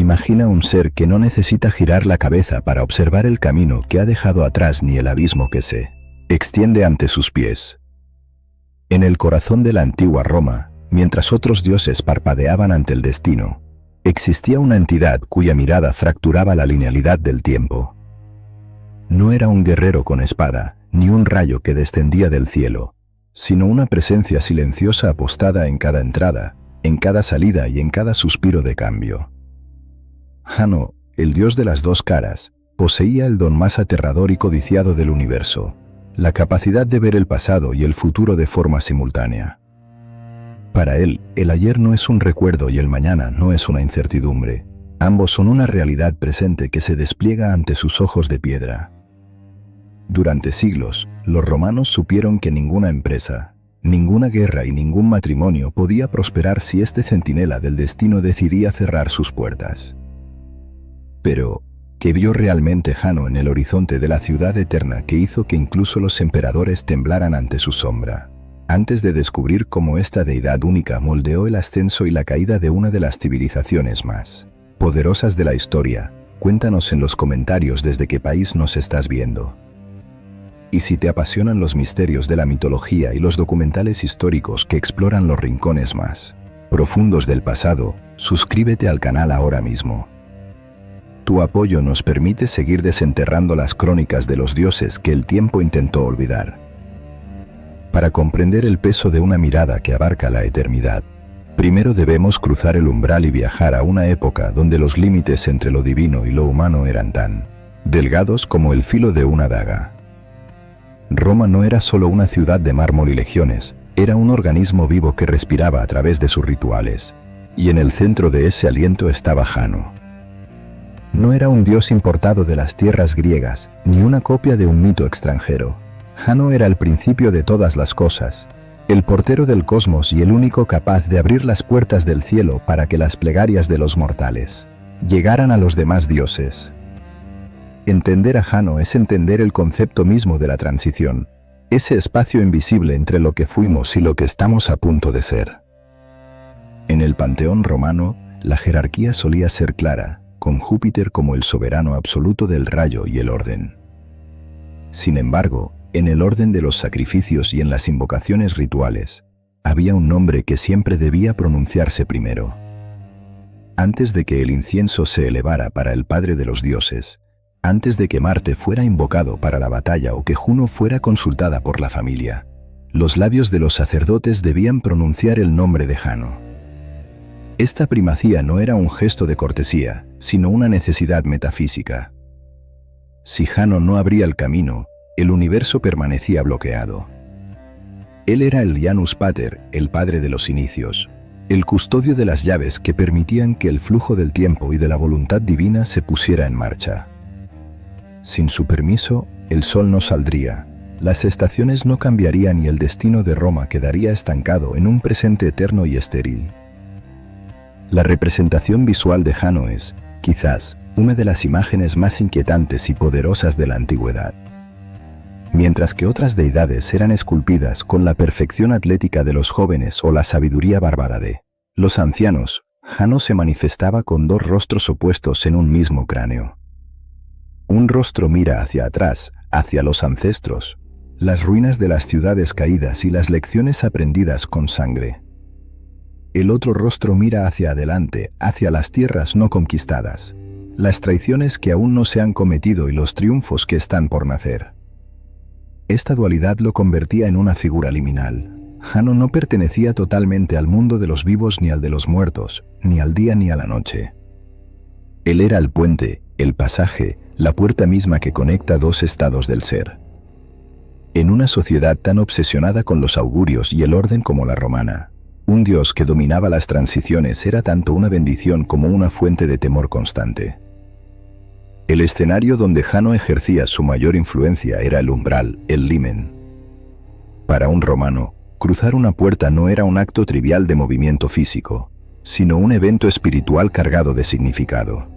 Imagina un ser que no necesita girar la cabeza para observar el camino que ha dejado atrás ni el abismo que se extiende ante sus pies. En el corazón de la antigua Roma, mientras otros dioses parpadeaban ante el destino, existía una entidad cuya mirada fracturaba la linealidad del tiempo. No era un guerrero con espada, ni un rayo que descendía del cielo, sino una presencia silenciosa apostada en cada entrada, en cada salida y en cada suspiro de cambio. Jano, el dios de las dos caras, poseía el don más aterrador y codiciado del universo, la capacidad de ver el pasado y el futuro de forma simultánea. Para él, el ayer no es un recuerdo y el mañana no es una incertidumbre. Ambos son una realidad presente que se despliega ante sus ojos de piedra. Durante siglos, los romanos supieron que ninguna empresa, ninguna guerra y ningún matrimonio podía prosperar si este centinela del destino decidía cerrar sus puertas. Pero, ¿qué vio realmente Jano en el horizonte de la ciudad eterna que hizo que incluso los emperadores temblaran ante su sombra? Antes de descubrir cómo esta deidad única moldeó el ascenso y la caída de una de las civilizaciones más poderosas de la historia, cuéntanos en los comentarios desde qué país nos estás viendo. Y si te apasionan los misterios de la mitología y los documentales históricos que exploran los rincones más profundos del pasado, suscríbete al canal ahora mismo. Tu apoyo nos permite seguir desenterrando las crónicas de los dioses que el tiempo intentó olvidar. Para comprender el peso de una mirada que abarca la eternidad, primero debemos cruzar el umbral y viajar a una época donde los límites entre lo divino y lo humano eran tan delgados como el filo de una daga. Roma no era solo una ciudad de mármol y legiones, era un organismo vivo que respiraba a través de sus rituales, y en el centro de ese aliento estaba Jano. No era un dios importado de las tierras griegas, ni una copia de un mito extranjero. Jano era el principio de todas las cosas, el portero del cosmos y el único capaz de abrir las puertas del cielo para que las plegarias de los mortales llegaran a los demás dioses. Entender a Jano es entender el concepto mismo de la transición, ese espacio invisible entre lo que fuimos y lo que estamos a punto de ser. En el panteón romano, la jerarquía solía ser clara, con Júpiter como el soberano absoluto del rayo y el orden. Sin embargo, en el orden de los sacrificios y en las invocaciones rituales, había un nombre que siempre debía pronunciarse primero. Antes de que el incienso se elevara para el padre de los dioses, antes de que Marte fuera invocado para la batalla o que Juno fuera consultada por la familia, los labios de los sacerdotes debían pronunciar el nombre de Jano. Esta primacía no era un gesto de cortesía, sino una necesidad metafísica. Si Jano no abría el camino, el universo permanecía bloqueado. Él era el Janus Pater, el padre de los inicios, el custodio de las llaves que permitían que el flujo del tiempo y de la voluntad divina se pusiera en marcha. Sin su permiso, el sol no saldría, las estaciones no cambiarían y el destino de Roma quedaría estancado en un presente eterno y estéril. La representación visual de Jano es, quizás, una de las imágenes más inquietantes y poderosas de la antigüedad. Mientras que otras deidades eran esculpidas con la perfección atlética de los jóvenes o la sabiduría bárbara de los ancianos, Jano se manifestaba con dos rostros opuestos en un mismo cráneo. Un rostro mira hacia atrás, hacia los ancestros, las ruinas de las ciudades caídas y las lecciones aprendidas con sangre. El otro rostro mira hacia adelante, hacia las tierras no conquistadas, las traiciones que aún no se han cometido y los triunfos que están por nacer. Esta dualidad lo convertía en una figura liminal. Jano no pertenecía totalmente al mundo de los vivos ni al de los muertos, ni al día ni a la noche. Él era el puente, el pasaje, la puerta misma que conecta dos estados del ser. En una sociedad tan obsesionada con los augurios y el orden como la romana, un dios que dominaba las transiciones era tanto una bendición como una fuente de temor constante. El escenario donde Jano ejercía su mayor influencia era el umbral, el limen. Para un romano, cruzar una puerta no era un acto trivial de movimiento físico, sino un evento espiritual cargado de significado.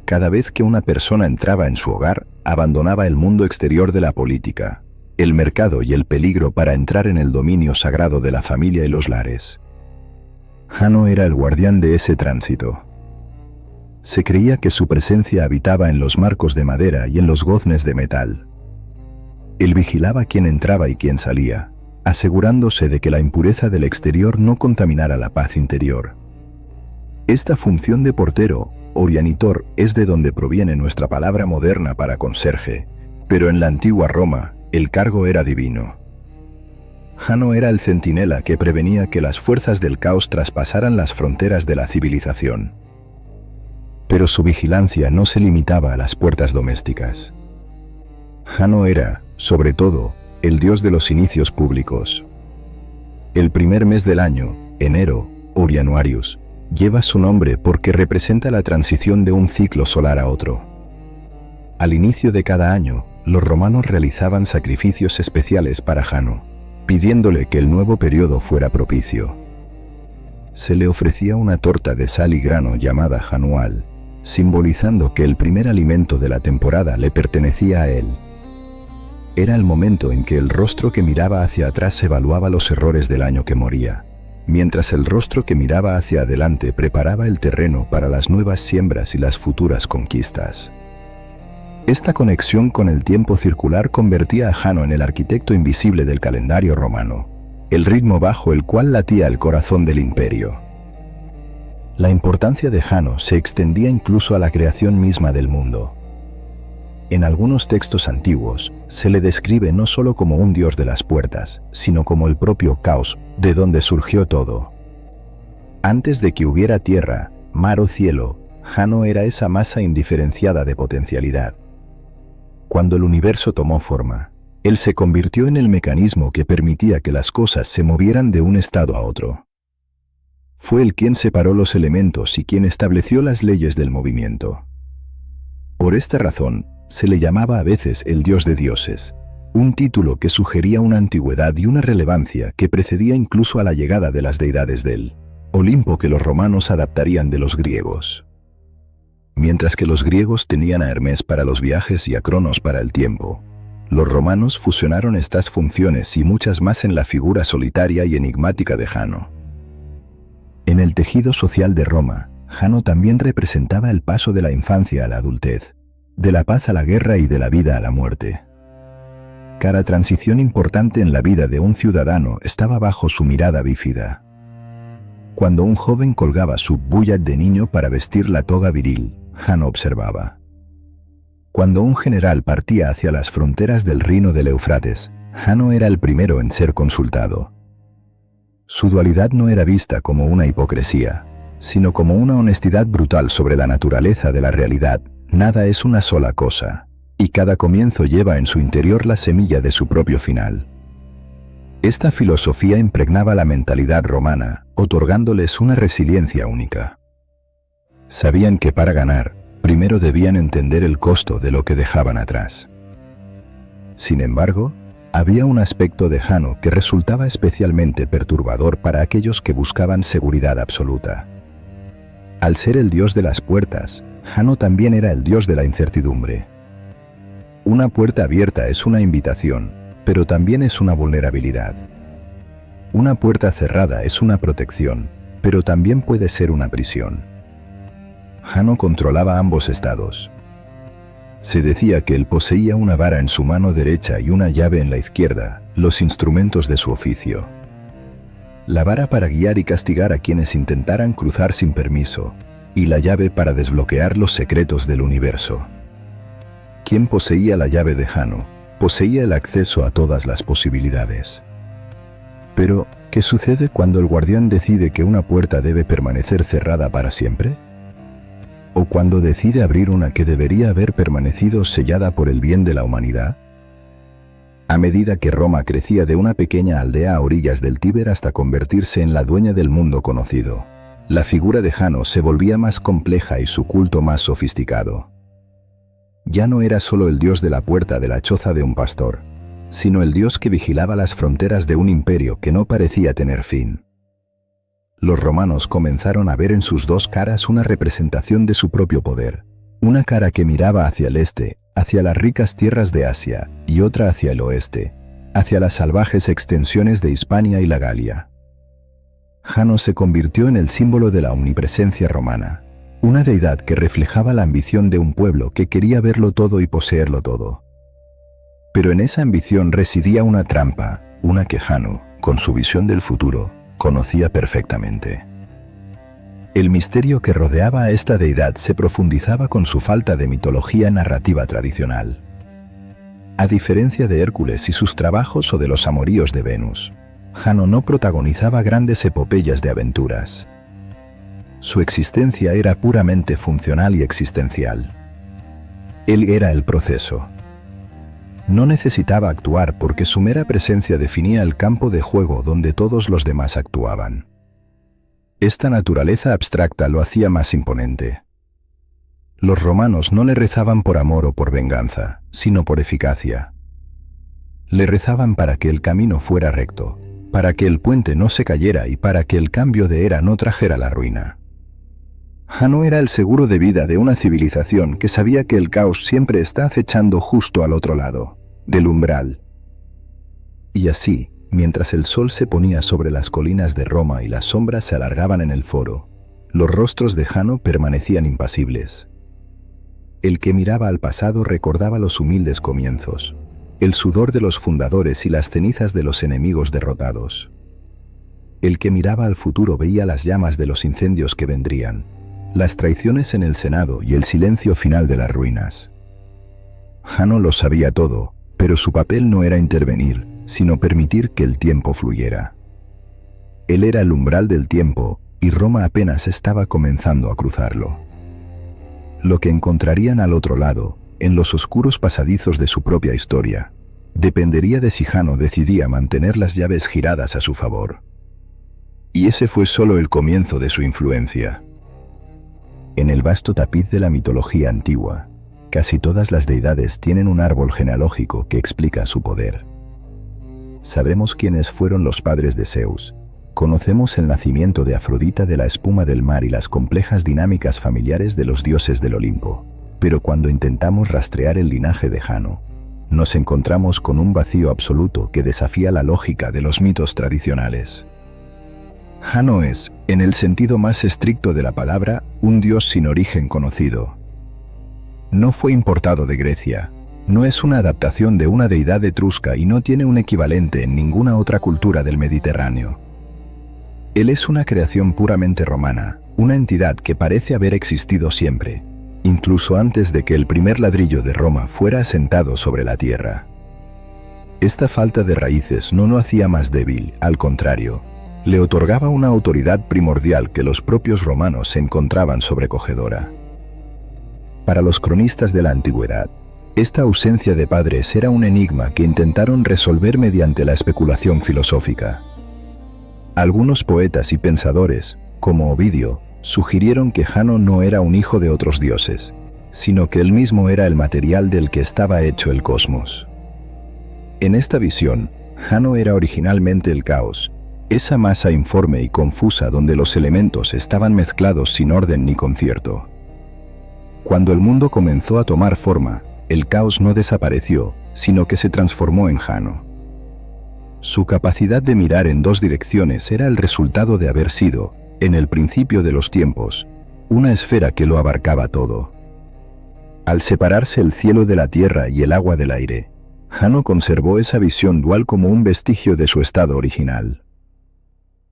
Cada vez que una persona entraba en su hogar, abandonaba el mundo exterior de la política, el mercado y el peligro para entrar en el dominio sagrado de la familia y los lares. Jano era el guardián de ese tránsito. Se creía que su presencia habitaba en los marcos de madera y en los goznes de metal. Él vigilaba quién entraba y quién salía, asegurándose de que la impureza del exterior no contaminara la paz interior. Esta función de portero, o janitor, es de donde proviene nuestra palabra moderna para conserje, pero en la antigua Roma, el cargo era divino. Jano era el centinela que prevenía que las fuerzas del caos traspasaran las fronteras de la civilización. Pero su vigilancia no se limitaba a las puertas domésticas. Jano era, sobre todo, el dios de los inicios públicos. El primer mes del año, enero, o Januarius, lleva su nombre porque representa la transición de un ciclo solar a otro. Al inicio de cada año, los romanos realizaban sacrificios especiales para Jano, pidiéndole que el nuevo periodo fuera propicio. Se le ofrecía una torta de sal y grano llamada janual, simbolizando que el primer alimento de la temporada le pertenecía a él. Era el momento en que el rostro que miraba hacia atrás evaluaba los errores del año que moría, mientras el rostro que miraba hacia adelante preparaba el terreno para las nuevas siembras y las futuras conquistas. Esta conexión con el tiempo circular convertía a Jano en el arquitecto invisible del calendario romano, el ritmo bajo el cual latía el corazón del imperio. La importancia de Jano se extendía incluso a la creación misma del mundo. En algunos textos antiguos, se le describe no solo como un dios de las puertas, sino como el propio caos, de donde surgió todo. Antes de que hubiera tierra, mar o cielo, Jano era esa masa indiferenciada de potencialidad. Cuando el universo tomó forma, él se convirtió en el mecanismo que permitía que las cosas se movieran de un estado a otro. Fue él quien separó los elementos y quien estableció las leyes del movimiento. Por esta razón, se le llamaba a veces el dios de dioses, un título que sugería una antigüedad y una relevancia que precedía incluso a la llegada de las deidades del Olimpo que los romanos adaptarían de los griegos. Mientras que los griegos tenían a Hermes para los viajes y a Cronos para el tiempo, los romanos fusionaron estas funciones y muchas más en la figura solitaria y enigmática de Jano. En el tejido social de Roma, Jano también representaba el paso de la infancia a la adultez, de la paz a la guerra y de la vida a la muerte. Cada transición importante en la vida de un ciudadano estaba bajo su mirada bífida. Cuando un joven colgaba su bullet de niño para vestir la toga viril, Jano observaba. Cuando un general partía hacia las fronteras del Rino del Éufrates, Jano era el primero en ser consultado. Su dualidad no era vista como una hipocresía, sino como una honestidad brutal sobre la naturaleza de la realidad. Nada es una sola cosa, y cada comienzo lleva en su interior la semilla de su propio final. Esta filosofía impregnaba la mentalidad romana, otorgándoles una resiliencia única. Sabían que para ganar, primero debían entender el costo de lo que dejaban atrás. Sin embargo, había un aspecto de Jano que resultaba especialmente perturbador para aquellos que buscaban seguridad absoluta. Al ser el dios de las puertas, Jano también era el dios de la incertidumbre. Una puerta abierta es una invitación, pero también es una vulnerabilidad. Una puerta cerrada es una protección, pero también puede ser una prisión. Jano controlaba ambos estados. Se decía que él poseía una vara en su mano derecha y una llave en la izquierda, los instrumentos de su oficio. La vara para guiar y castigar a quienes intentaran cruzar sin permiso, y la llave para desbloquear los secretos del universo. Quien poseía la llave de Jano, poseía el acceso a todas las posibilidades. Pero, ¿qué sucede cuando el guardián decide que una puerta debe permanecer cerrada para siempre? ¿O cuando decide abrir una que debería haber permanecido sellada por el bien de la humanidad? A medida que Roma crecía de una pequeña aldea a orillas del Tíber hasta convertirse en la dueña del mundo conocido, la figura de Jano se volvía más compleja y su culto más sofisticado. Ya no era solo el dios de la puerta de la choza de un pastor, sino el dios que vigilaba las fronteras de un imperio que no parecía tener fin. Los romanos comenzaron a ver en sus dos caras una representación de su propio poder, una cara que miraba hacia el este, hacia las ricas tierras de Asia, y otra hacia el oeste, hacia las salvajes extensiones de Hispania y la Galia. Jano se convirtió en el símbolo de la omnipresencia romana, Una deidad que reflejaba la ambición de un pueblo que quería verlo todo y poseerlo todo. Pero en esa ambición residía una trampa, una que Jano, con su visión del futuro, conocía perfectamente. El misterio que rodeaba a esta deidad se profundizaba con su falta de mitología narrativa tradicional. A diferencia de Hércules y sus trabajos o de los amoríos de Venus, Jano no protagonizaba grandes epopeyas de aventuras. Su existencia era puramente funcional y existencial. Él era el proceso. No necesitaba actuar porque su mera presencia definía el campo de juego donde todos los demás actuaban. Esta naturaleza abstracta lo hacía más imponente. Los romanos no le rezaban por amor o por venganza, sino por eficacia. Le rezaban para que el camino fuera recto, para que el puente no se cayera y para que el cambio de era no trajera la ruina. Jano era el seguro de vida de una civilización que sabía que el caos siempre está acechando justo al otro lado, del umbral. Y así, mientras el sol se ponía sobre las colinas de Roma y las sombras se alargaban en el foro, los rostros de Jano permanecían impasibles. El que miraba al pasado recordaba los humildes comienzos, el sudor de los fundadores y las cenizas de los enemigos derrotados. El que miraba al futuro veía las llamas de los incendios que vendrían, las traiciones en el Senado y el silencio final de las ruinas. Jano lo sabía todo, pero su papel no era intervenir, sino permitir que el tiempo fluyera. Él era el umbral del tiempo, y Roma apenas estaba comenzando a cruzarlo. Lo que encontrarían al otro lado, en los oscuros pasadizos de su propia historia, dependería de si Jano decidía mantener las llaves giradas a su favor. Y ese fue solo el comienzo de su influencia. En el vasto tapiz de la mitología antigua, casi todas las deidades tienen un árbol genealógico que explica su poder. Sabremos quiénes fueron los padres de Zeus. Conocemos el nacimiento de Afrodita de la espuma del mar y las complejas dinámicas familiares de los dioses del Olimpo. Pero cuando intentamos rastrear el linaje de Jano, nos encontramos con un vacío absoluto que desafía la lógica de los mitos tradicionales. Jano es, en el sentido más estricto de la palabra, un dios sin origen conocido. No fue importado de Grecia. No es una adaptación de una deidad etrusca y no tiene un equivalente en ninguna otra cultura del Mediterráneo. Él es una creación puramente romana, una entidad que parece haber existido siempre, incluso antes de que el primer ladrillo de Roma fuera asentado sobre la tierra. Esta falta de raíces no lo hacía más débil, al contrario, le otorgaba una autoridad primordial que los propios romanos encontraban sobrecogedora. Para los cronistas de la antigüedad, esta ausencia de padres era un enigma que intentaron resolver mediante la especulación filosófica. Algunos poetas y pensadores, como Ovidio, sugirieron que Jano no era un hijo de otros dioses, sino que él mismo era el material del que estaba hecho el cosmos. En esta visión, Jano era originalmente el caos, esa masa informe y confusa donde los elementos estaban mezclados sin orden ni concierto. Cuando el mundo comenzó a tomar forma, el caos no desapareció, sino que se transformó en Jano. Su capacidad de mirar en dos direcciones era el resultado de haber sido, en el principio de los tiempos, una esfera que lo abarcaba todo. Al separarse el cielo de la tierra y el agua del aire, Jano conservó esa visión dual como un vestigio de su estado original.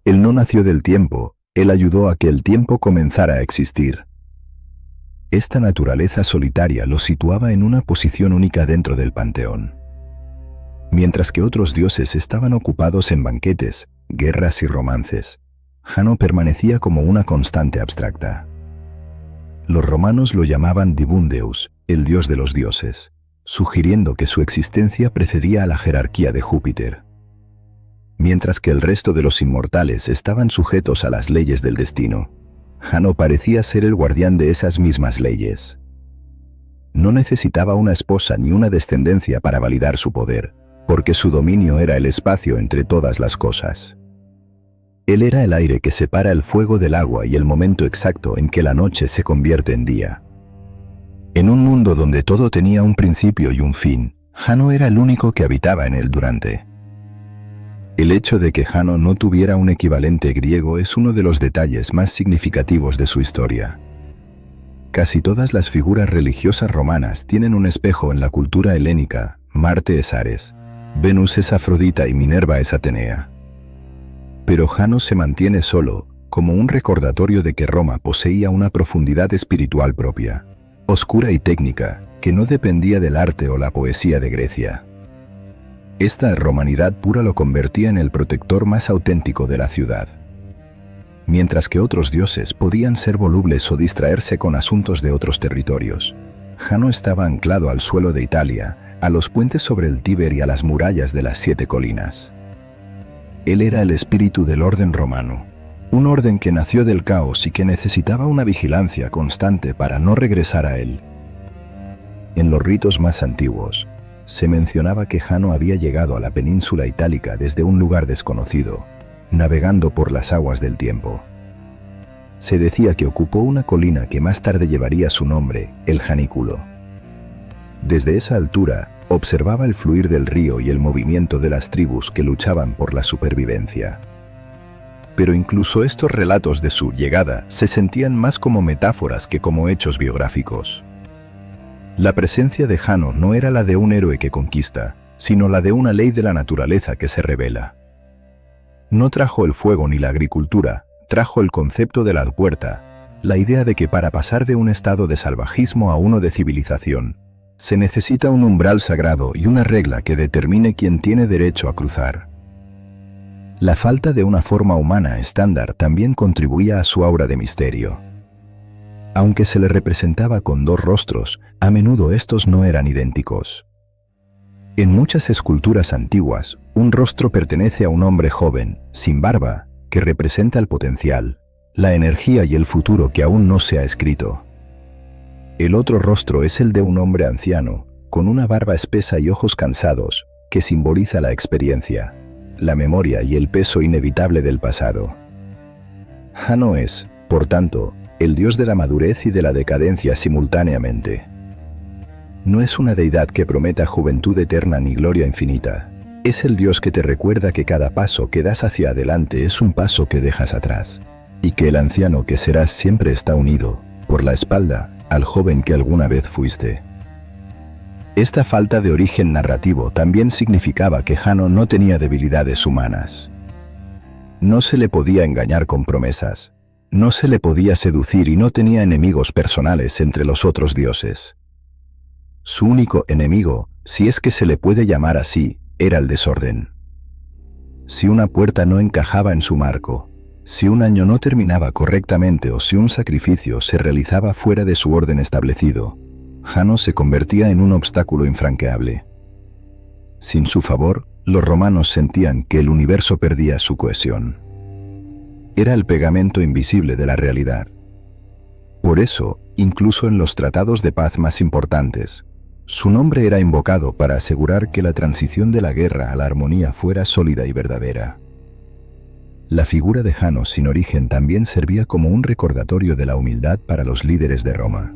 Él no nació del tiempo, él ayudó a que el tiempo comenzara a existir. Esta naturaleza solitaria lo situaba en una posición única dentro del panteón. Mientras que otros dioses estaban ocupados en banquetes, guerras y romances, Jano permanecía como una constante abstracta. Los romanos lo llamaban Divum Deus, el dios de los dioses, sugiriendo que su existencia precedía a la jerarquía de Júpiter. Mientras que el resto de los inmortales estaban sujetos a las leyes del destino, Jano parecía ser el guardián de esas mismas leyes. No necesitaba una esposa ni una descendencia para validar su poder, porque su dominio era el espacio entre todas las cosas. Él era el aire que separa el fuego del agua y el momento exacto en que la noche se convierte en día. En un mundo donde todo tenía un principio y un fin, Jano era el único que habitaba en él durante. El hecho de que Jano no tuviera un equivalente griego es uno de los detalles más significativos de su historia. Casi todas las figuras religiosas romanas tienen un espejo en la cultura helénica. Marte es Ares, Venus es Afrodita y Minerva es Atenea. Pero Jano se mantiene solo, como un recordatorio de que Roma poseía una profundidad espiritual propia, oscura y técnica, que no dependía del arte o la poesía de Grecia. Esta romanidad pura lo convertía en el protector más auténtico de la ciudad. Mientras que otros dioses podían ser volubles o distraerse con asuntos de otros territorios, Jano estaba anclado al suelo de Italia, a los puentes sobre el Tíber y a las murallas de las 7 colinas. Él era el espíritu del orden romano, un orden que nació del caos y que necesitaba una vigilancia constante para no regresar a él. En los ritos más antiguos, se mencionaba que Jano había llegado a la península itálica desde un lugar desconocido, navegando por las aguas del tiempo. Se decía que ocupó una colina que más tarde llevaría su nombre, el Janículo. Desde esa altura, observaba el fluir del río y el movimiento de las tribus que luchaban por la supervivencia. Pero incluso estos relatos de su llegada se sentían más como metáforas que como hechos biográficos. La presencia de Jano no era la de un héroe que conquista, sino la de una ley de la naturaleza que se revela. No trajo el fuego ni la agricultura, trajo el concepto de la puerta, la idea de que para pasar de un estado de salvajismo a uno de civilización, se necesita un umbral sagrado y una regla que determine quién tiene derecho a cruzar. La falta de una forma humana estándar también contribuía a su aura de misterio. Aunque se le representaba con 2 rostros, a menudo estos no eran idénticos. En muchas esculturas antiguas, un rostro pertenece a un hombre joven, sin barba, que representa el potencial, la energía y el futuro que aún no se ha escrito. El otro rostro es el de un hombre anciano, con una barba espesa y ojos cansados, que simboliza la experiencia, la memoria y el peso inevitable del pasado. Jano es, por tanto, el dios de la madurez y de la decadencia simultáneamente. No es una deidad que prometa juventud eterna ni gloria infinita. Es el dios que te recuerda que cada paso que das hacia adelante es un paso que dejas atrás, y que el anciano que serás siempre está unido, por la espalda, al joven que alguna vez fuiste. Esta falta de origen narrativo también significaba que Jano no tenía debilidades humanas. No se le podía engañar con promesas, no se le podía seducir y no tenía enemigos personales entre los otros dioses. Su único enemigo, si es que se le puede llamar así, era el desorden. Si una puerta no encajaba en su marco, si un año no terminaba correctamente o si un sacrificio se realizaba fuera de su orden establecido, Jano se convertía en un obstáculo infranqueable. Sin su favor, los romanos sentían que el universo perdía su cohesión. Era el pegamento invisible de la realidad. Por eso, incluso en los tratados de paz más importantes, su nombre era invocado para asegurar que la transición de la guerra a la armonía fuera sólida y verdadera. La figura de Jano sin origen también servía como un recordatorio de la humildad para los líderes de Roma.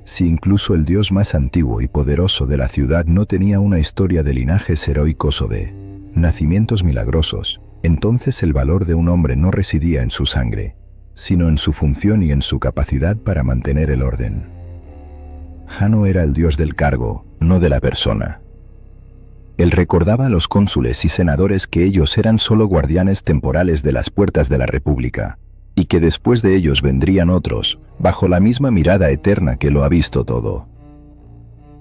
Si incluso el dios más antiguo y poderoso de la ciudad no tenía una historia de linajes heroicos o de nacimientos milagrosos, entonces el valor de un hombre no residía en su sangre, sino en su función y en su capacidad para mantener el orden. Jano era el dios del cargo, no de la persona. Él recordaba a los cónsules y senadores que ellos eran solo guardianes temporales de las puertas de la República, y que después de ellos vendrían otros, bajo la misma mirada eterna que lo ha visto todo.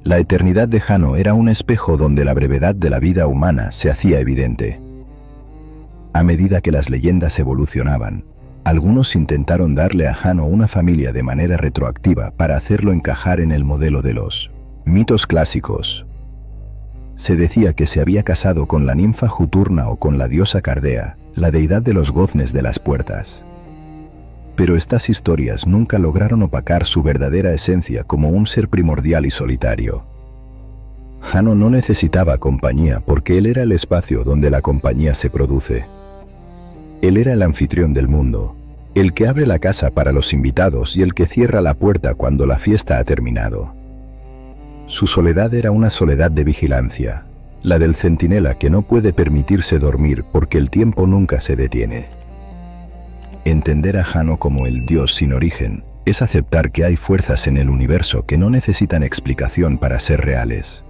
La eternidad de Jano era un espejo donde la brevedad de la vida humana se hacía evidente. A medida que las leyendas evolucionaban, algunos intentaron darle a Jano una familia de manera retroactiva para hacerlo encajar en el modelo de los mitos clásicos. Se decía que se había casado con la ninfa Juturna o con la diosa Cardea, la deidad de los goznes de las puertas. Pero estas historias nunca lograron opacar su verdadera esencia como un ser primordial y solitario. Jano no necesitaba compañía porque él era el espacio donde la compañía se produce. Él era el anfitrión del mundo, el que abre la casa para los invitados y el que cierra la puerta cuando la fiesta ha terminado. Su soledad era una soledad de vigilancia, la del centinela que no puede permitirse dormir porque el tiempo nunca se detiene. Entender a Jano como el dios sin origen Es aceptar que hay fuerzas en el universo que no necesitan explicación para ser reales.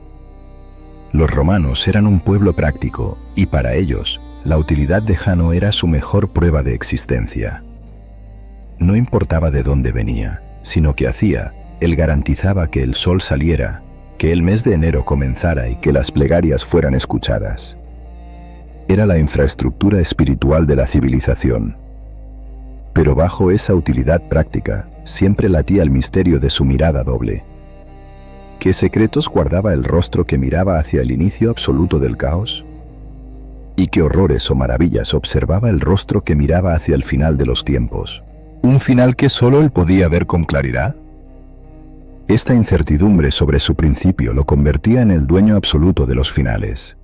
Los romanos eran un pueblo práctico, y para ellos, la utilidad de Jano era su mejor prueba de existencia. No importaba de dónde venía, sino que hacía, él garantizaba que el sol saliera, que el mes de enero comenzara y que las plegarias fueran escuchadas. Era la infraestructura espiritual de la civilización. Pero bajo esa utilidad práctica, siempre latía el misterio de su mirada doble. ¿Qué secretos guardaba el rostro que miraba hacia el inicio absoluto del caos? ¿Y qué horrores o maravillas observaba el rostro que miraba hacia el final de los tiempos? ¿Un final que solo él podía ver con claridad? Esta incertidumbre sobre su principio lo convertía en el dueño absoluto de los finales.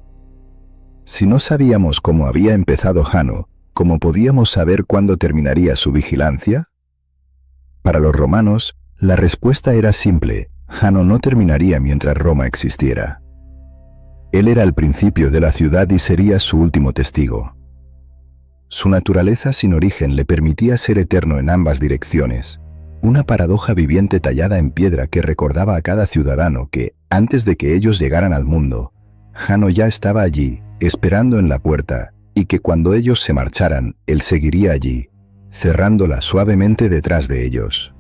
Si no sabíamos cómo había empezado Jano, ¿cómo podíamos saber cuándo terminaría su vigilancia? Para los romanos, la respuesta era simple: Jano no terminaría mientras Roma existiera. Él era el principio de la ciudad y sería su último testigo. Su naturaleza sin origen le permitía ser eterno en ambas direcciones, una paradoja viviente tallada en piedra que recordaba a cada ciudadano que, antes de que ellos llegaran al mundo, Jano ya estaba allí, esperando en la puerta, y que cuando ellos se marcharan, él seguiría allí, cerrándola suavemente detrás de ellos.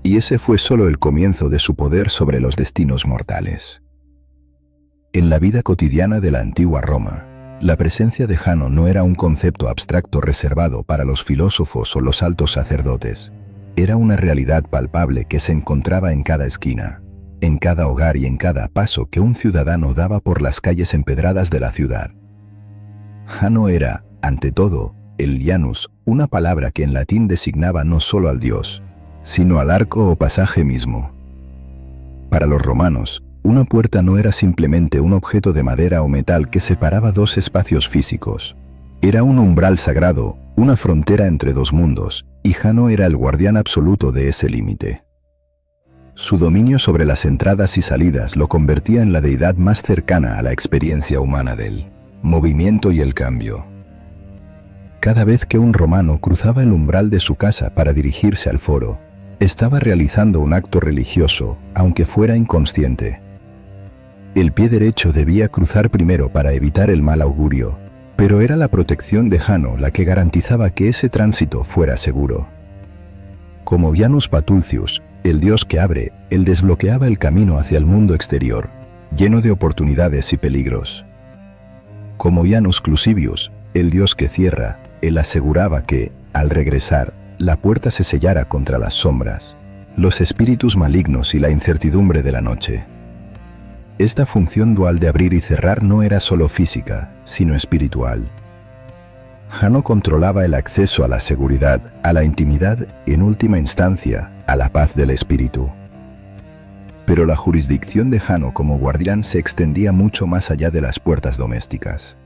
Y ese fue solo el comienzo de su poder sobre los destinos mortales. En la vida cotidiana de la antigua Roma, la presencia de Jano no era un concepto abstracto reservado para los filósofos o los altos sacerdotes. Era una realidad palpable que se encontraba en cada esquina, en cada hogar y en cada paso que un ciudadano daba por las calles empedradas de la ciudad. Jano era, ante todo, el Janus, una palabra que en latín designaba no solo al dios, sino al arco o pasaje mismo. Para los romanos, una puerta no era simplemente un objeto de madera o metal que separaba dos espacios físicos. Era un umbral sagrado, una frontera entre dos mundos, y Jano era el guardián absoluto de ese límite. Su dominio sobre las entradas y salidas lo convertía en la deidad más cercana a la experiencia humana del movimiento y el cambio. Cada vez que un romano cruzaba el umbral de su casa para dirigirse al foro, estaba realizando un acto religioso, aunque fuera inconsciente. El pie derecho debía cruzar primero para evitar el mal augurio, pero era la protección de Jano la que garantizaba que ese tránsito fuera seguro. Como Janus Patulcius, el dios que abre, él desbloqueaba el camino hacia el mundo exterior, lleno de oportunidades y peligros. Como Janus Clusivius, el dios que cierra, él aseguraba que, al regresar, la puerta se sellara contra las sombras, los espíritus malignos y la incertidumbre de la noche. Esta función dual de abrir y cerrar no era solo física, sino espiritual. Jano controlaba el acceso a la seguridad, a la intimidad y, en última instancia, a la paz del espíritu. Pero la jurisdicción de Jano como guardián se extendía mucho más allá de las puertas domésticas.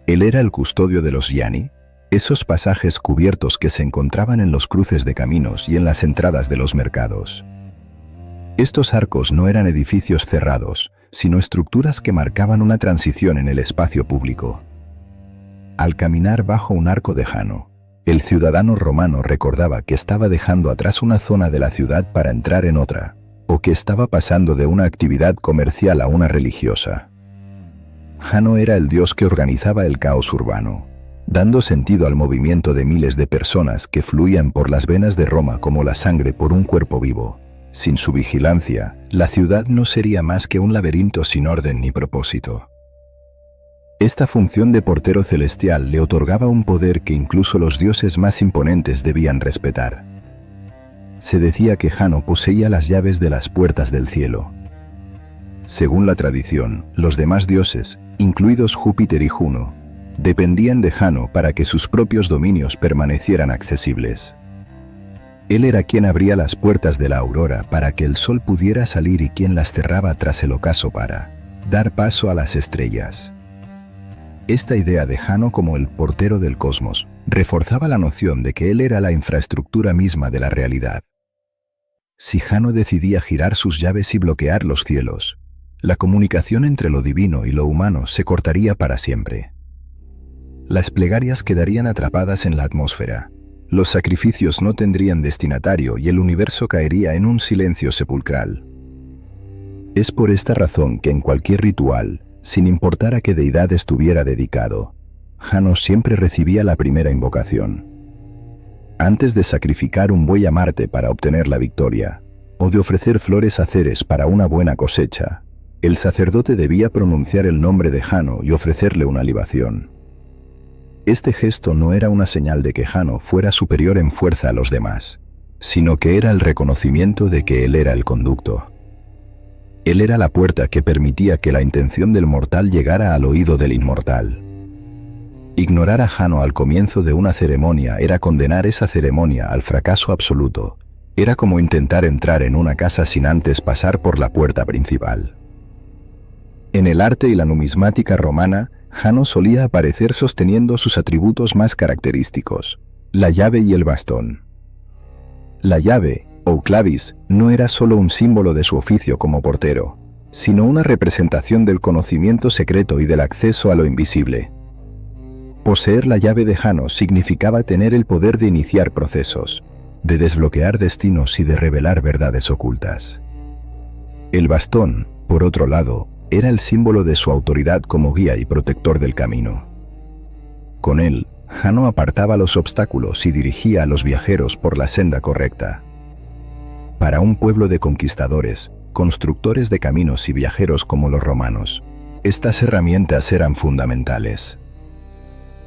Él era el custodio de los Jani, esos pasajes cubiertos que se encontraban en los cruces de caminos y en las entradas de los mercados. Estos arcos no eran edificios cerrados, sino estructuras que marcaban una transición en el espacio público. Al caminar bajo un arco de Jano, el ciudadano romano recordaba que estaba dejando atrás una zona de la ciudad para entrar en otra, o que estaba pasando de una actividad comercial a una religiosa. Jano era el dios que organizaba el caos urbano, dando sentido al movimiento de miles de personas que fluían por las venas de Roma como la sangre por un cuerpo vivo. Sin su vigilancia, la ciudad no sería más que un laberinto sin orden ni propósito. Esta función de portero celestial le otorgaba un poder que incluso los dioses más imponentes debían respetar. Se decía que Jano poseía las llaves de las puertas del cielo. Según la tradición, los demás dioses, incluidos Júpiter y Juno, dependían de Jano para que sus propios dominios permanecieran accesibles. Él era quien abría las puertas de la aurora para que el sol pudiera salir y quien las cerraba tras el ocaso para dar paso a las estrellas. Esta idea de Jano como el portero del cosmos reforzaba la noción de que él era la infraestructura misma de la realidad. Si Jano decidía girar sus llaves y bloquear los cielos, la comunicación entre lo divino y lo humano se cortaría para siempre. Las plegarias quedarían atrapadas en la atmósfera, Los sacrificios no tendrían destinatario y el universo caería en un silencio sepulcral. Es por esta razón que en cualquier ritual, sin importar a qué deidad estuviera dedicado, Jano siempre recibía la primera invocación. Antes de sacrificar un buey a Marte para obtener la victoria, o de ofrecer flores a Ceres para una buena cosecha, el sacerdote debía pronunciar el nombre de Jano y ofrecerle una libación. Este gesto no era una señal de que Jano fuera superior en fuerza a los demás, sino que era el reconocimiento de que él era el conducto. Él era la puerta que permitía que la intención del mortal llegara al oído del inmortal. Ignorar a Jano al comienzo de una ceremonia era condenar esa ceremonia al fracaso absoluto. Era como intentar entrar en una casa sin antes pasar por la puerta principal. En el arte y la numismática romana, Jano solía aparecer sosteniendo sus atributos más característicos, la llave y el bastón. La llave, o clavis, no era solo un símbolo de su oficio como portero, sino una representación del conocimiento secreto y del acceso a lo invisible. Poseer la llave de Jano significaba tener el poder de iniciar procesos, de desbloquear destinos y de revelar verdades ocultas. El bastón, por otro lado, era el símbolo de su autoridad como guía y protector del camino. Con él, Jano apartaba los obstáculos y dirigía a los viajeros por la senda correcta. Para un pueblo de conquistadores, constructores de caminos y viajeros como los romanos, estas herramientas eran fundamentales.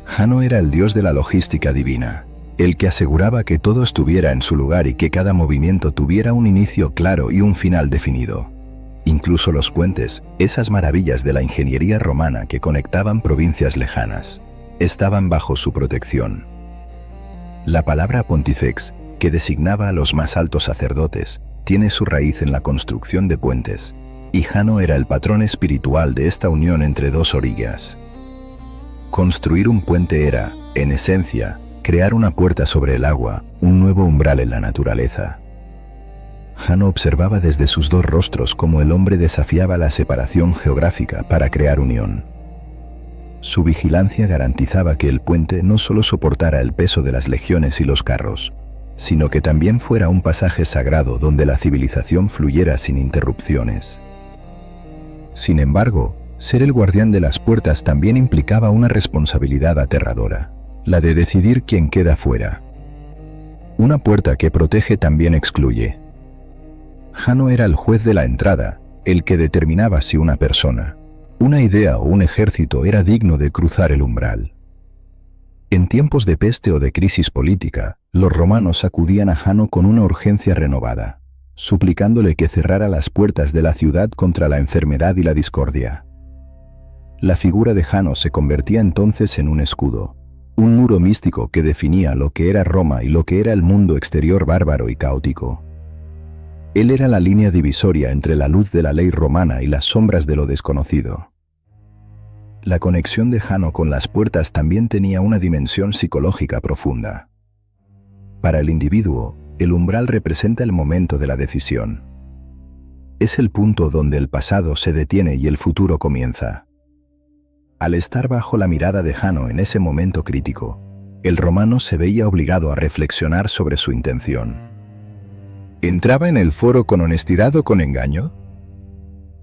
Jano era el dios de la logística divina, el que aseguraba que todo estuviera en su lugar y que cada movimiento tuviera un inicio claro y un final definido. Incluso los puentes, esas maravillas de la ingeniería romana que conectaban provincias lejanas, estaban bajo su protección. La palabra pontifex, que designaba a los más altos sacerdotes, tiene su raíz en la construcción de puentes, y Jano era el patrón espiritual de esta unión entre dos orillas. Construir un puente era, en esencia, crear una puerta sobre el agua, un nuevo umbral en la naturaleza. Jano observaba desde sus dos rostros cómo el hombre desafiaba la separación geográfica para crear unión. Su vigilancia garantizaba que el puente no solo soportara el peso de las legiones y los carros, sino que también fuera un pasaje sagrado donde la civilización fluyera sin interrupciones. Sin embargo, ser el guardián de las puertas también implicaba una responsabilidad aterradora, la de decidir quién queda fuera. Una puerta que protege también excluye. Jano era el juez de la entrada, el que determinaba si una persona, una idea o un ejército era digno de cruzar el umbral. En tiempos de peste o de crisis política, los romanos acudían a Jano con una urgencia renovada, suplicándole que cerrara las puertas de la ciudad contra la enfermedad y la discordia. La figura de Jano se convertía entonces en un escudo, un muro místico que definía lo que era Roma y lo que era el mundo exterior bárbaro y caótico. Él era la línea divisoria entre la luz de la ley romana y las sombras de lo desconocido. La conexión de Jano con las puertas también tenía una dimensión psicológica profunda. Para el individuo, el umbral representa el momento de la decisión. Es el punto donde el pasado se detiene y el futuro comienza. Al estar bajo la mirada de Jano en ese momento crítico, el romano se veía obligado a reflexionar sobre su intención. ¿Entraba en el foro con honestidad o con engaño?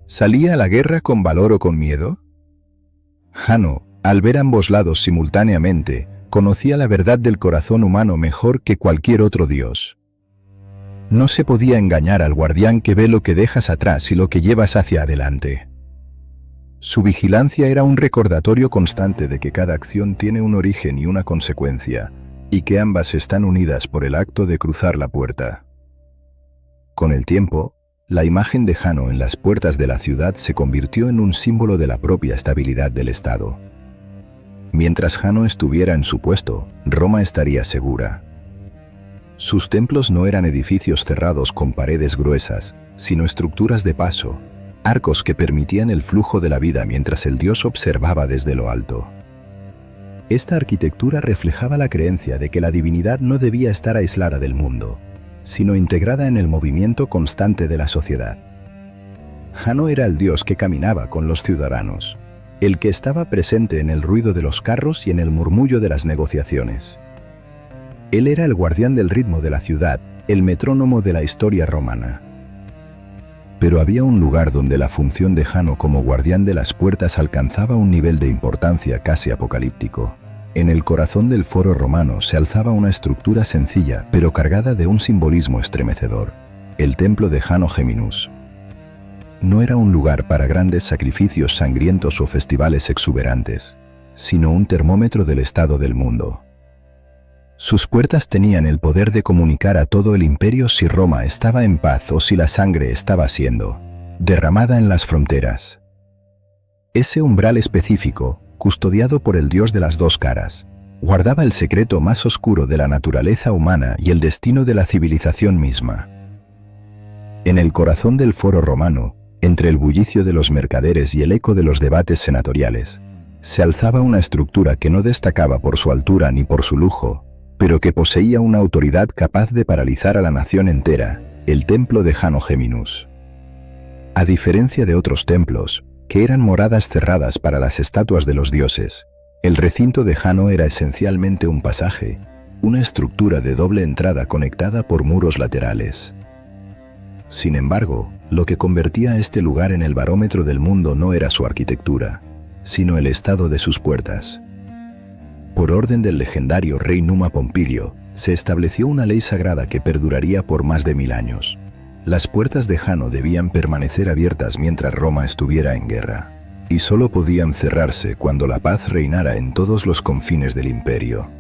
¿Salía a la guerra con valor o con miedo? Jano, al ver ambos lados simultáneamente, conocía la verdad del corazón humano mejor que cualquier otro dios. No se podía engañar al guardián que ve lo que dejas atrás y lo que llevas hacia adelante. Su vigilancia era un recordatorio constante de que cada acción tiene un origen y una consecuencia, y que ambas están unidas por el acto de cruzar la puerta. Con el tiempo, la imagen de Jano en las puertas de la ciudad se convirtió en un símbolo de la propia estabilidad del Estado. Mientras Jano estuviera en su puesto, Roma estaría segura. Sus templos no eran edificios cerrados con paredes gruesas, sino estructuras de paso, arcos que permitían el flujo de la vida mientras el dios observaba desde lo alto. Esta arquitectura reflejaba la creencia de que la divinidad no debía estar aislada del mundo, sino integrada en el movimiento constante de la sociedad. Jano era el dios que caminaba con los ciudadanos, el que estaba presente en el ruido de los carros y en el murmullo de las negociaciones. Él era el guardián del ritmo de la ciudad, el metrónomo de la historia romana. Pero había un lugar donde la función de Jano como guardián de las puertas alcanzaba un nivel de importancia casi apocalíptico. En el corazón del foro romano se alzaba una estructura sencilla pero cargada de un simbolismo estremecedor: el templo de Jano Geminus. No era un lugar para grandes sacrificios sangrientos o festivales exuberantes, sino un termómetro del estado del mundo. Sus puertas tenían el poder de comunicar a todo el imperio si Roma estaba en paz o si la sangre estaba siendo derramada en las fronteras. Ese umbral específico, custodiado por el dios de las dos caras, guardaba el secreto más oscuro de la naturaleza humana y el destino de la civilización misma. En el corazón del foro romano, entre el bullicio de los mercaderes y el eco de los debates senatoriales, se alzaba una estructura que no destacaba por su altura ni por su lujo, pero que poseía una autoridad capaz de paralizar a la nación entera: el templo de Jano Geminus. A diferencia de otros templos, que eran moradas cerradas para las estatuas de los dioses, el recinto de Jano era esencialmente un pasaje, una estructura de doble entrada conectada por muros laterales. Sin embargo, lo que convertía a este lugar en el barómetro del mundo no era su arquitectura, sino el estado de sus puertas. Por orden del legendario rey Numa Pompilio, se estableció una ley sagrada que perduraría por más de 1000 años. Las puertas de Jano debían permanecer abiertas mientras Roma estuviera en guerra, y solo podían cerrarse cuando la paz reinara en todos los confines del imperio.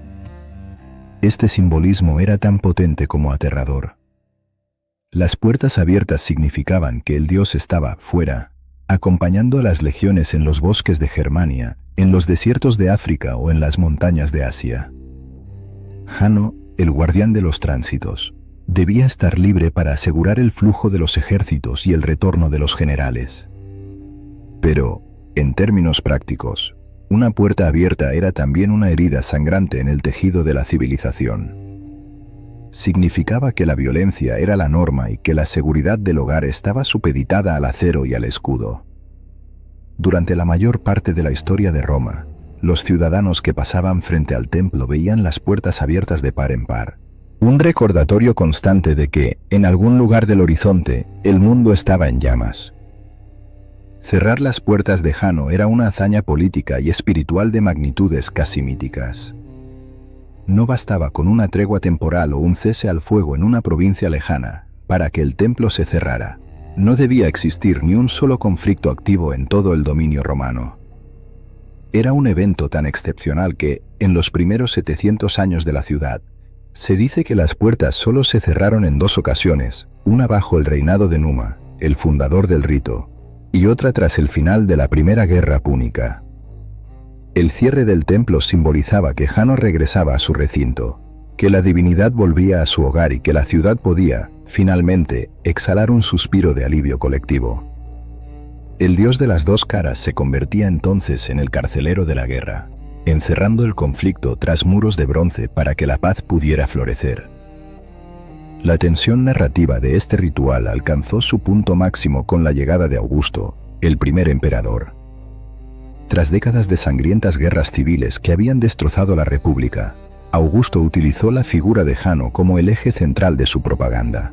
Este simbolismo era tan potente como aterrador. Las puertas abiertas significaban que el dios estaba fuera, acompañando a las legiones en los bosques de Germania, en los desiertos de África o en las montañas de Asia. Jano, el guardián de los tránsitos, debía estar libre para asegurar el flujo de los ejércitos y el retorno de los generales. Pero, en términos prácticos, una puerta abierta era también una herida sangrante en el tejido de la civilización. Significaba que la violencia era la norma y que la seguridad del hogar estaba supeditada al acero y al escudo. Durante la mayor parte de la historia de Roma, los ciudadanos que pasaban frente al templo veían las puertas abiertas de par en par, un recordatorio constante de que, en algún lugar del horizonte, el mundo estaba en llamas. Cerrar las puertas de Jano era una hazaña política y espiritual de magnitudes casi míticas. No bastaba con una tregua temporal o un cese al fuego en una provincia lejana para que el templo se cerrara. No debía existir ni un solo conflicto activo en todo el dominio romano. Era un evento tan excepcional que, en los primeros 700 años de la ciudad, se dice que las puertas solo se cerraron en 2 ocasiones, una bajo el reinado de Numa, el fundador del rito, y otra tras el final de la Primera Guerra Púnica. El cierre del templo simbolizaba que Jano regresaba a su recinto, que la divinidad volvía a su hogar y que la ciudad podía, finalmente, exhalar un suspiro de alivio colectivo. El dios de las dos caras se convertía entonces en el carcelero de la guerra, encerrando el conflicto tras muros de bronce para que la paz pudiera florecer. La tensión narrativa de este ritual alcanzó su punto máximo con la llegada de Augusto, el primer emperador. Tras décadas de sangrientas guerras civiles que habían destrozado la República, Augusto utilizó la figura de Jano como el eje central de su propaganda.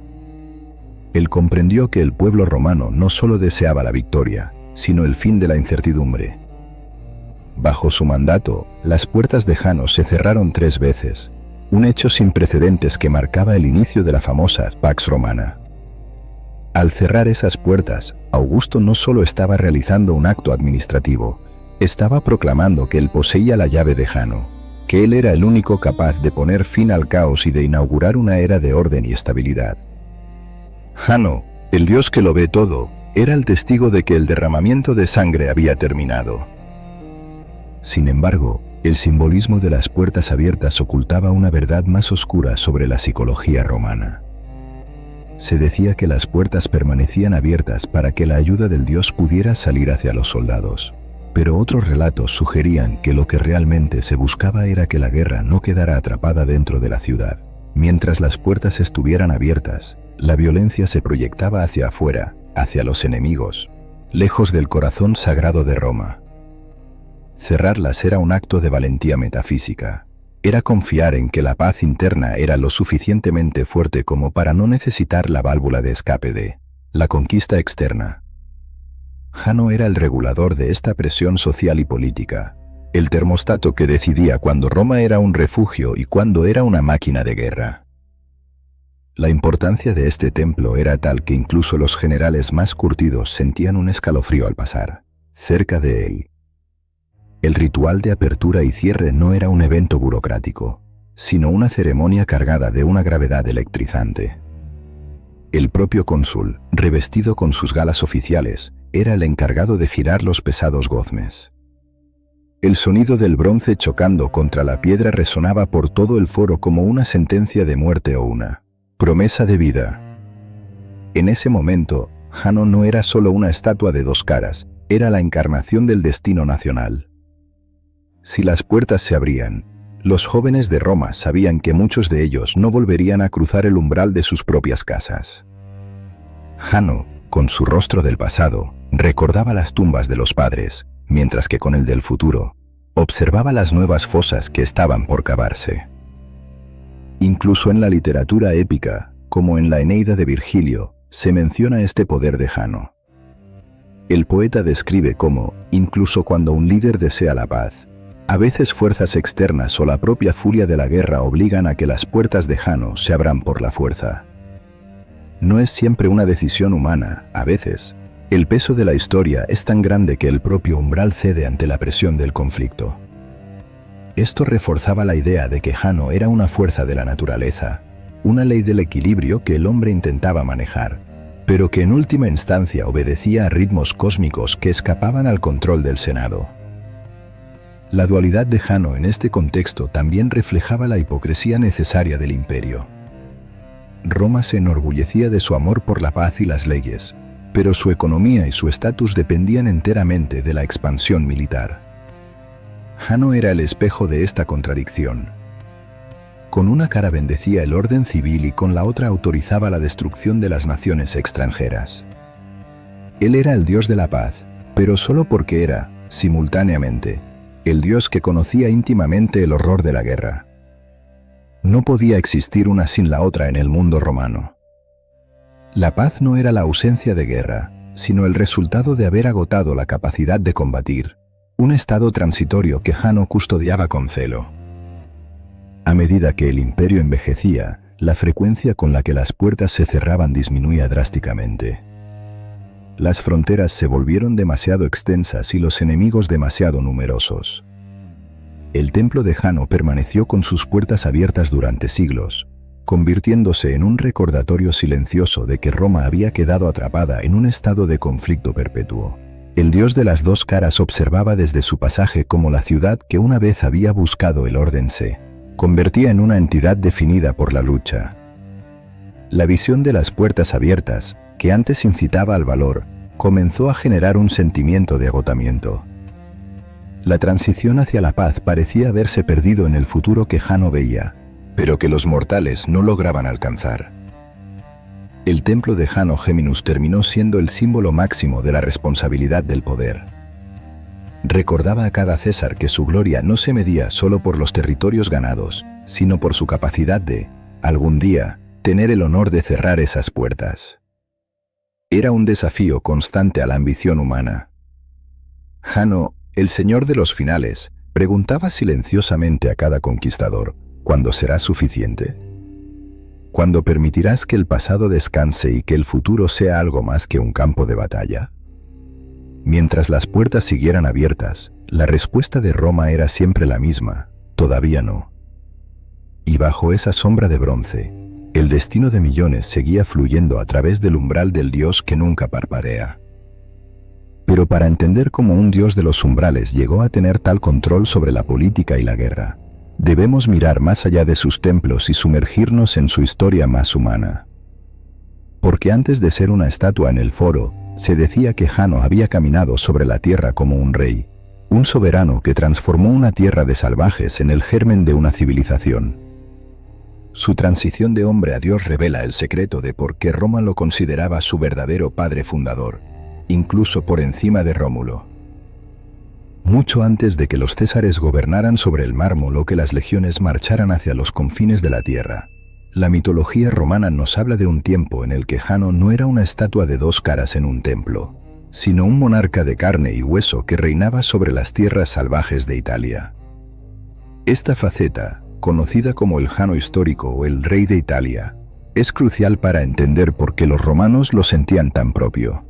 Él comprendió que el pueblo romano no solo deseaba la victoria, sino el fin de la incertidumbre. Bajo su mandato, las puertas de Jano se cerraron 3 veces, un hecho sin precedentes que marcaba el inicio de la famosa Pax Romana. Al cerrar esas puertas, Augusto no solo estaba realizando un acto administrativo, estaba proclamando que él poseía la llave de Jano, que él era el único capaz de poner fin al caos y de inaugurar una era de orden y estabilidad. Jano, el dios que lo ve todo, era el testigo de que el derramamiento de sangre había terminado. Sin embargo, el simbolismo de las puertas abiertas ocultaba una verdad más oscura sobre la psicología romana. Se decía que las puertas permanecían abiertas para que la ayuda del dios pudiera salir hacia los soldados. Pero otros relatos sugerían que lo que realmente se buscaba era que la guerra no quedara atrapada dentro de la ciudad. Mientras las puertas estuvieran abiertas, la violencia se proyectaba hacia afuera, hacia los enemigos, lejos del corazón sagrado de Roma. Cerrarlas era un acto de valentía metafísica, Era confiar en que la paz interna era lo suficientemente fuerte como para no necesitar la válvula de escape de la conquista externa. Hanno era el regulador de esta presión social y política, el termostato que decidía cuándo Roma era un refugio y cuándo era una máquina de guerra. La importancia de este templo era tal que incluso los generales más curtidos sentían un escalofrío al pasar cerca de él. El ritual de apertura y cierre no era un evento burocrático, sino una ceremonia cargada de una gravedad electrizante. El propio cónsul, revestido con sus galas oficiales, era el encargado de girar los pesados goznes. El sonido del bronce chocando contra la piedra resonaba por todo el foro como una sentencia de muerte o una promesa de vida. En ese momento, Hanno no era solo una estatua de dos caras, era la encarnación del destino nacional. Si las puertas se abrían, los jóvenes de Roma sabían que muchos de ellos no volverían a cruzar el umbral de sus propias casas. Hanno, con su rostro del pasado, recordaba las tumbas de los padres, mientras que con el del futuro, observaba las nuevas fosas que estaban por cavarse. Incluso en la literatura épica, como en la Eneida de Virgilio, se menciona este poder de Hanno. El poeta describe cómo, incluso cuando un líder desea la paz, a veces fuerzas externas o la propia furia de la guerra obligan a que las puertas de Hanno se abran por la fuerza. No es siempre una decisión humana, a veces. El peso de la historia es tan grande que el propio umbral cede ante la presión del conflicto. Esto reforzaba la idea de que Hanno era una fuerza de la naturaleza, una ley del equilibrio que el hombre intentaba manejar, pero que en última instancia obedecía a ritmos cósmicos que escapaban al control del Senado. La dualidad de Hanno en este contexto también reflejaba la hipocresía necesaria del imperio. Roma se enorgullecía de su amor por la paz y las leyes, pero su economía y su estatus dependían enteramente de la expansión militar. Hanno era el espejo de esta contradicción. Con una cara bendecía el orden civil y con la otra autorizaba la destrucción de las naciones extranjeras. Él era el dios de la paz, pero solo porque era, simultáneamente, el dios que conocía íntimamente el horror de la guerra. No podía existir una sin la otra en el mundo romano. La paz no era la ausencia de guerra, sino el resultado de haber agotado la capacidad de combatir, un estado transitorio que Hanno custodiaba con celo. A medida que el imperio envejecía, la frecuencia con la que las puertas se cerraban disminuía drásticamente. Las fronteras se volvieron demasiado extensas y los enemigos demasiado numerosos. El templo de Hanno permaneció con sus puertas abiertas durante siglos, convirtiéndose en un recordatorio silencioso de que Roma había quedado atrapada en un estado de conflicto perpetuo. El dios de las dos caras observaba desde su pasaje cómo la ciudad que una vez había buscado el orden se convertía en una entidad definida por la lucha. La visión de las puertas abiertas, que antes incitaba al valor, comenzó a generar un sentimiento de agotamiento. La transición hacia la paz parecía haberse perdido en el futuro que Hanno veía, pero que los mortales no lograban alcanzar. El templo de Hanno Geminus terminó siendo el símbolo máximo de la responsabilidad del poder. Recordaba a cada César que su gloria no se medía solo por los territorios ganados, sino por su capacidad de, algún día, tener el honor de cerrar esas puertas. Era un desafío constante a la ambición humana. Hanno, el señor de los finales, preguntaba silenciosamente a cada conquistador, ¿cuándo será suficiente? ¿Cuándo permitirás que el pasado descanse y que el futuro sea algo más que un campo de batalla? Mientras las puertas siguieran abiertas, la respuesta de Roma era siempre la misma, todavía no. Y bajo esa sombra de bronce, el destino de millones seguía fluyendo a través del umbral del dios que nunca parpadea. Pero para entender cómo un dios de los umbrales llegó a tener tal control sobre la política y la guerra, debemos mirar más allá de sus templos y sumergirnos en su historia más humana. Porque antes de ser una estatua en el foro, se decía que Hanno había caminado sobre la tierra como un rey, un soberano que transformó una tierra de salvajes en el germen de una civilización. Su transición de hombre a Dios revela el secreto de por qué Roma lo consideraba su verdadero padre fundador, incluso por encima de Rómulo. mucho antes de que los césares gobernaran sobre el mármol o que las legiones marcharan hacia los confines de la tierra. La mitología romana nos habla de un tiempo en el que Jano no era una estatua de dos caras en un templo, sino un monarca de carne y hueso que reinaba sobre las tierras salvajes de Italia. Esta faceta, conocida como el Jano histórico o el rey de Italia, es crucial para entender por qué los romanos lo sentían tan propio.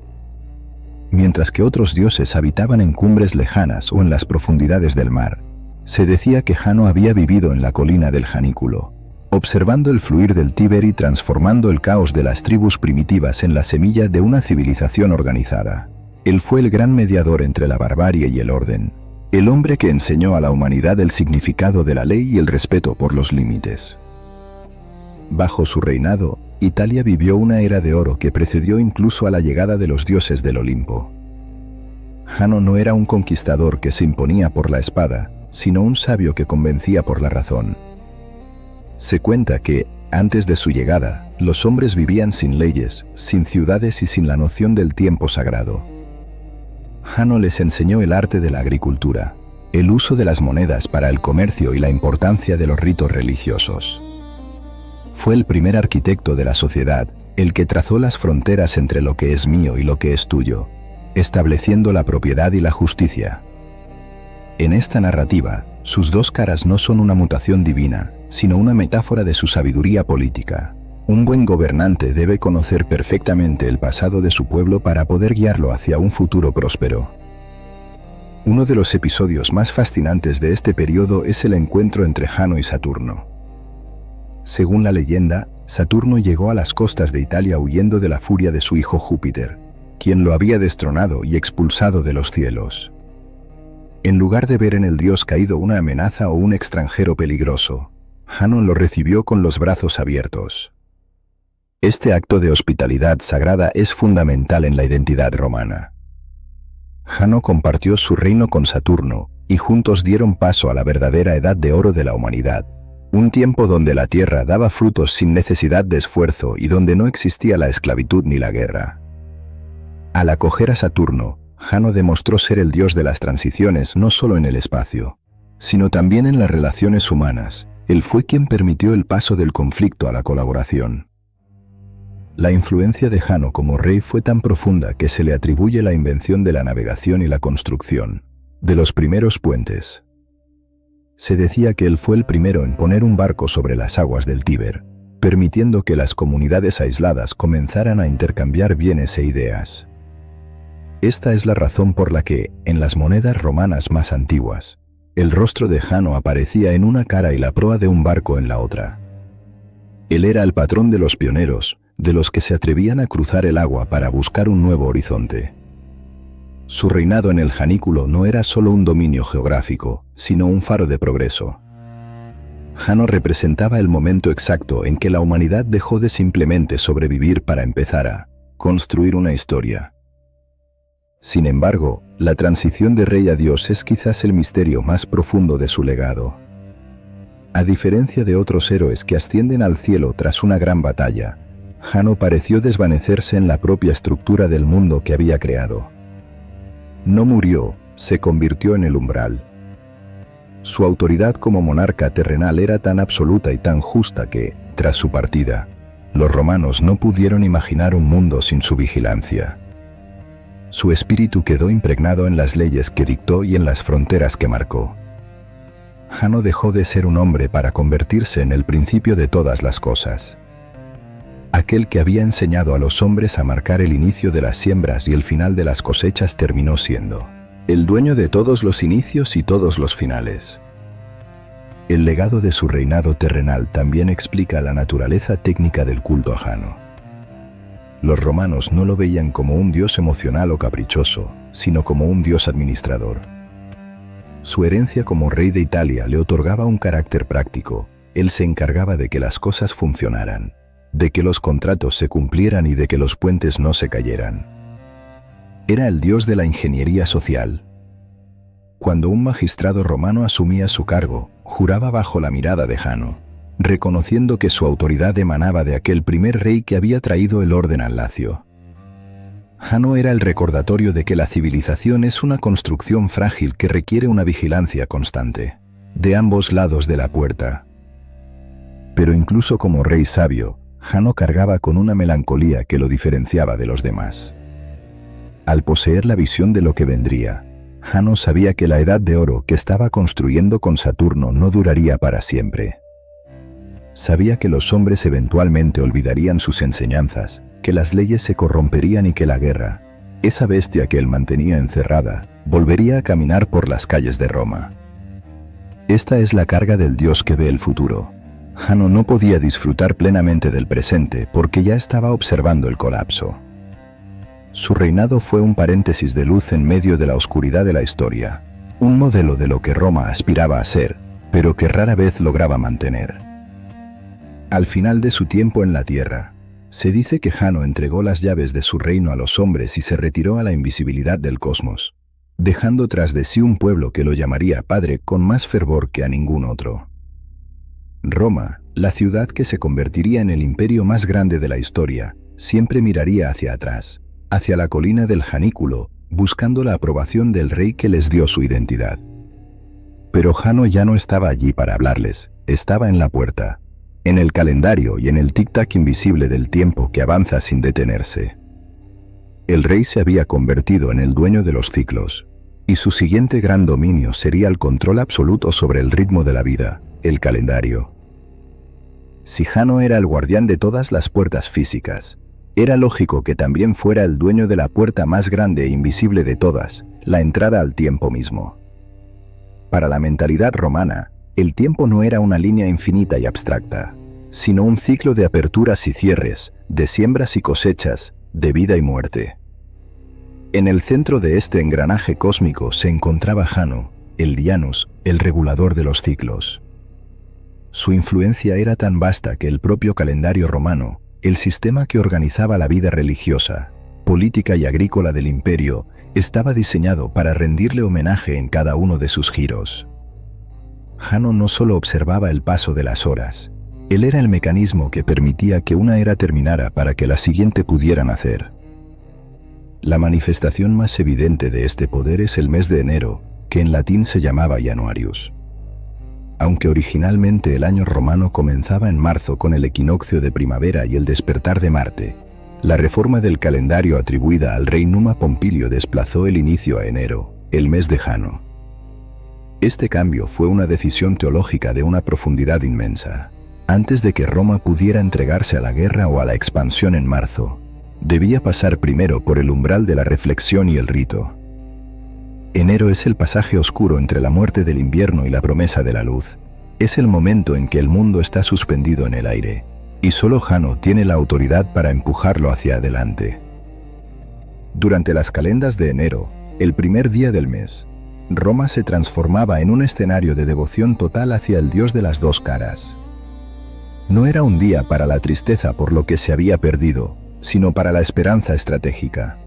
Mientras que otros dioses habitaban en cumbres lejanas o en las profundidades del mar, se decía que Jano había vivido en la colina del Janículo, observando el fluir del Tíber y transformando el caos de las tribus primitivas en la semilla de una civilización organizada. Él fue el gran mediador entre la barbarie y el orden, el hombre que enseñó a la humanidad el significado de la ley y el respeto por los límites. Bajo su reinado, Italia vivió una era de oro que precedió incluso a la llegada de los dioses del Olimpo. Jano no era un conquistador que se imponía por la espada, sino un sabio que convencía por la razón. Se cuenta que, antes de su llegada, los hombres vivían sin leyes, sin ciudades y sin la noción del tiempo sagrado. Jano les enseñó el arte de la agricultura, el uso de las monedas para el comercio y la importancia de los ritos religiosos. Fue el primer arquitecto de la sociedad, el que trazó las fronteras entre lo que es mío y lo que es tuyo, estableciendo la propiedad y la justicia. En esta narrativa, sus dos caras no son una mutación divina, sino una metáfora de su sabiduría política. Un buen gobernante debe conocer perfectamente el pasado de su pueblo para poder guiarlo hacia un futuro próspero. Uno de los episodios más fascinantes de este periodo es el encuentro entre Jano y Saturno. Según la leyenda, Saturno llegó a las costas de Italia huyendo de la furia de su hijo Júpiter, quien lo había destronado y expulsado de los cielos. En lugar de ver en el dios caído una amenaza o un extranjero peligroso, Jano lo recibió con los brazos abiertos. Este acto de hospitalidad sagrada es fundamental en la identidad romana. Jano compartió su reino con Saturno y juntos dieron paso a la verdadera edad de oro de la humanidad. Un tiempo donde la tierra daba frutos sin necesidad de esfuerzo y donde no existía la esclavitud ni la guerra. Al acoger a Saturno, Jano demostró ser el dios de las transiciones no solo en el espacio, sino también en las relaciones humanas. Él fue quien permitió el paso del conflicto a la colaboración. La influencia de Jano como rey fue tan profunda que se le atribuye la invención de la navegación y la construcción de los primeros puentes. Se decía que él fue el primero en poner un barco sobre las aguas del Tíber, permitiendo que las comunidades aisladas comenzaran a intercambiar bienes e ideas. Esta es la razón por la que, en las monedas romanas más antiguas, el rostro de Jano aparecía en una cara y la proa de un barco en la otra. Él era el patrón de los pioneros, de los que se atrevían a cruzar el agua para buscar un nuevo horizonte. Su reinado en el Janículo no era solo un dominio geográfico, sino un faro de progreso. Jano representaba el momento exacto en que la humanidad dejó de simplemente sobrevivir para empezar a construir una historia. Sin embargo, la transición de rey a dios es quizás el misterio más profundo de su legado. A diferencia de otros héroes que ascienden al cielo tras una gran batalla, Jano pareció desvanecerse en la propia estructura del mundo que había creado. No murió, se convirtió en el umbral. Su autoridad como monarca terrenal era tan absoluta y tan justa que, tras su partida, los romanos no pudieron imaginar un mundo sin su vigilancia. Su espíritu quedó impregnado en las leyes que dictó y en las fronteras que marcó. Jano dejó de ser un hombre para convertirse en el principio de todas las cosas. Aquel que había enseñado a los hombres a marcar el inicio de las siembras y el final de las cosechas terminó siendo el dueño de todos los inicios y todos los finales. El legado de su reinado terrenal también explica la naturaleza técnica del culto a Jano. Los romanos no lo veían como un dios emocional o caprichoso, sino como un dios administrador. Su herencia como rey de Italia le otorgaba un carácter práctico. Él se encargaba de que las cosas funcionaran, de que los contratos se cumplieran y de que los puentes no se cayeran. Era el dios de la ingeniería social. Cuando un magistrado romano asumía su cargo, juraba bajo la mirada de Jano, reconociendo que su autoridad emanaba de aquel primer rey que había traído el orden al Lacio. Jano era el recordatorio de que la civilización es una construcción frágil que requiere una vigilancia constante, de ambos lados de la puerta. Pero incluso como rey sabio, Jano cargaba con una melancolía que lo diferenciaba de los demás. Al poseer la visión de lo que vendría, Jano sabía que la edad de oro que estaba construyendo con Saturno no duraría para siempre. Sabía que los hombres eventualmente olvidarían sus enseñanzas, que las leyes se corromperían y que la guerra, esa bestia que él mantenía encerrada, volvería a caminar por las calles de Roma. Esta es la carga del dios que ve el futuro. Jano no podía disfrutar plenamente del presente porque ya estaba observando el colapso. Su reinado fue un paréntesis de luz en medio de la oscuridad de la historia, un modelo de lo que Roma aspiraba a ser, pero que rara vez lograba mantener. Al final de su tiempo en la tierra, se dice que Jano entregó las llaves de su reino a los hombres y se retiró a la invisibilidad del cosmos, dejando tras de sí un pueblo que lo llamaría padre con más fervor que a ningún otro. Roma, la ciudad que se convertiría en el imperio más grande de la historia, siempre miraría hacia atrás, hacia la colina del Janículo, buscando la aprobación del rey que les dio su identidad. Pero Jano ya no estaba allí para hablarles, estaba en la puerta, en el calendario y en el tic-tac invisible del tiempo que avanza sin detenerse. El rey se había convertido en el dueño de los ciclos, y su siguiente gran dominio sería el control absoluto sobre el ritmo de la vida, el calendario. Si Jano era el guardián de todas las puertas físicas, era lógico que también fuera el dueño de la puerta más grande e invisible de todas, la entrada al tiempo mismo. Para la mentalidad romana, el tiempo no era una línea infinita y abstracta, sino un ciclo de aperturas y cierres, de siembras y cosechas, de vida y muerte. En el centro de este engranaje cósmico se encontraba Jano, el Janus, el regulador de los ciclos. Su influencia era tan vasta que el propio calendario romano, el sistema que organizaba la vida religiosa, política y agrícola del imperio, estaba diseñado para rendirle homenaje en cada uno de sus giros. Jano no solo observaba el paso de las horas, él era el mecanismo que permitía que una era terminara para que la siguiente pudiera nacer. La manifestación más evidente de este poder es el mes de enero, que en latín se llamaba Januarius. Aunque originalmente el año romano comenzaba en marzo con el equinoccio de primavera y el despertar de Marte, la reforma del calendario atribuida al rey Numa Pompilio desplazó el inicio a enero, el mes de Jano. Este cambio fue una decisión teológica de una profundidad inmensa. Antes de que Roma pudiera entregarse a la guerra o a la expansión en marzo, debía pasar primero por el umbral de la reflexión y el rito. Enero es el pasaje oscuro entre la muerte del invierno y la promesa de la luz. Es el momento en que el mundo está suspendido en el aire, y solo Jano tiene la autoridad para empujarlo hacia adelante. Durante las calendas de enero, el primer día del mes, Roma se transformaba en un escenario de devoción total hacia el dios de las dos caras. No era un día para la tristeza por lo que se había perdido, sino para la esperanza estratégica.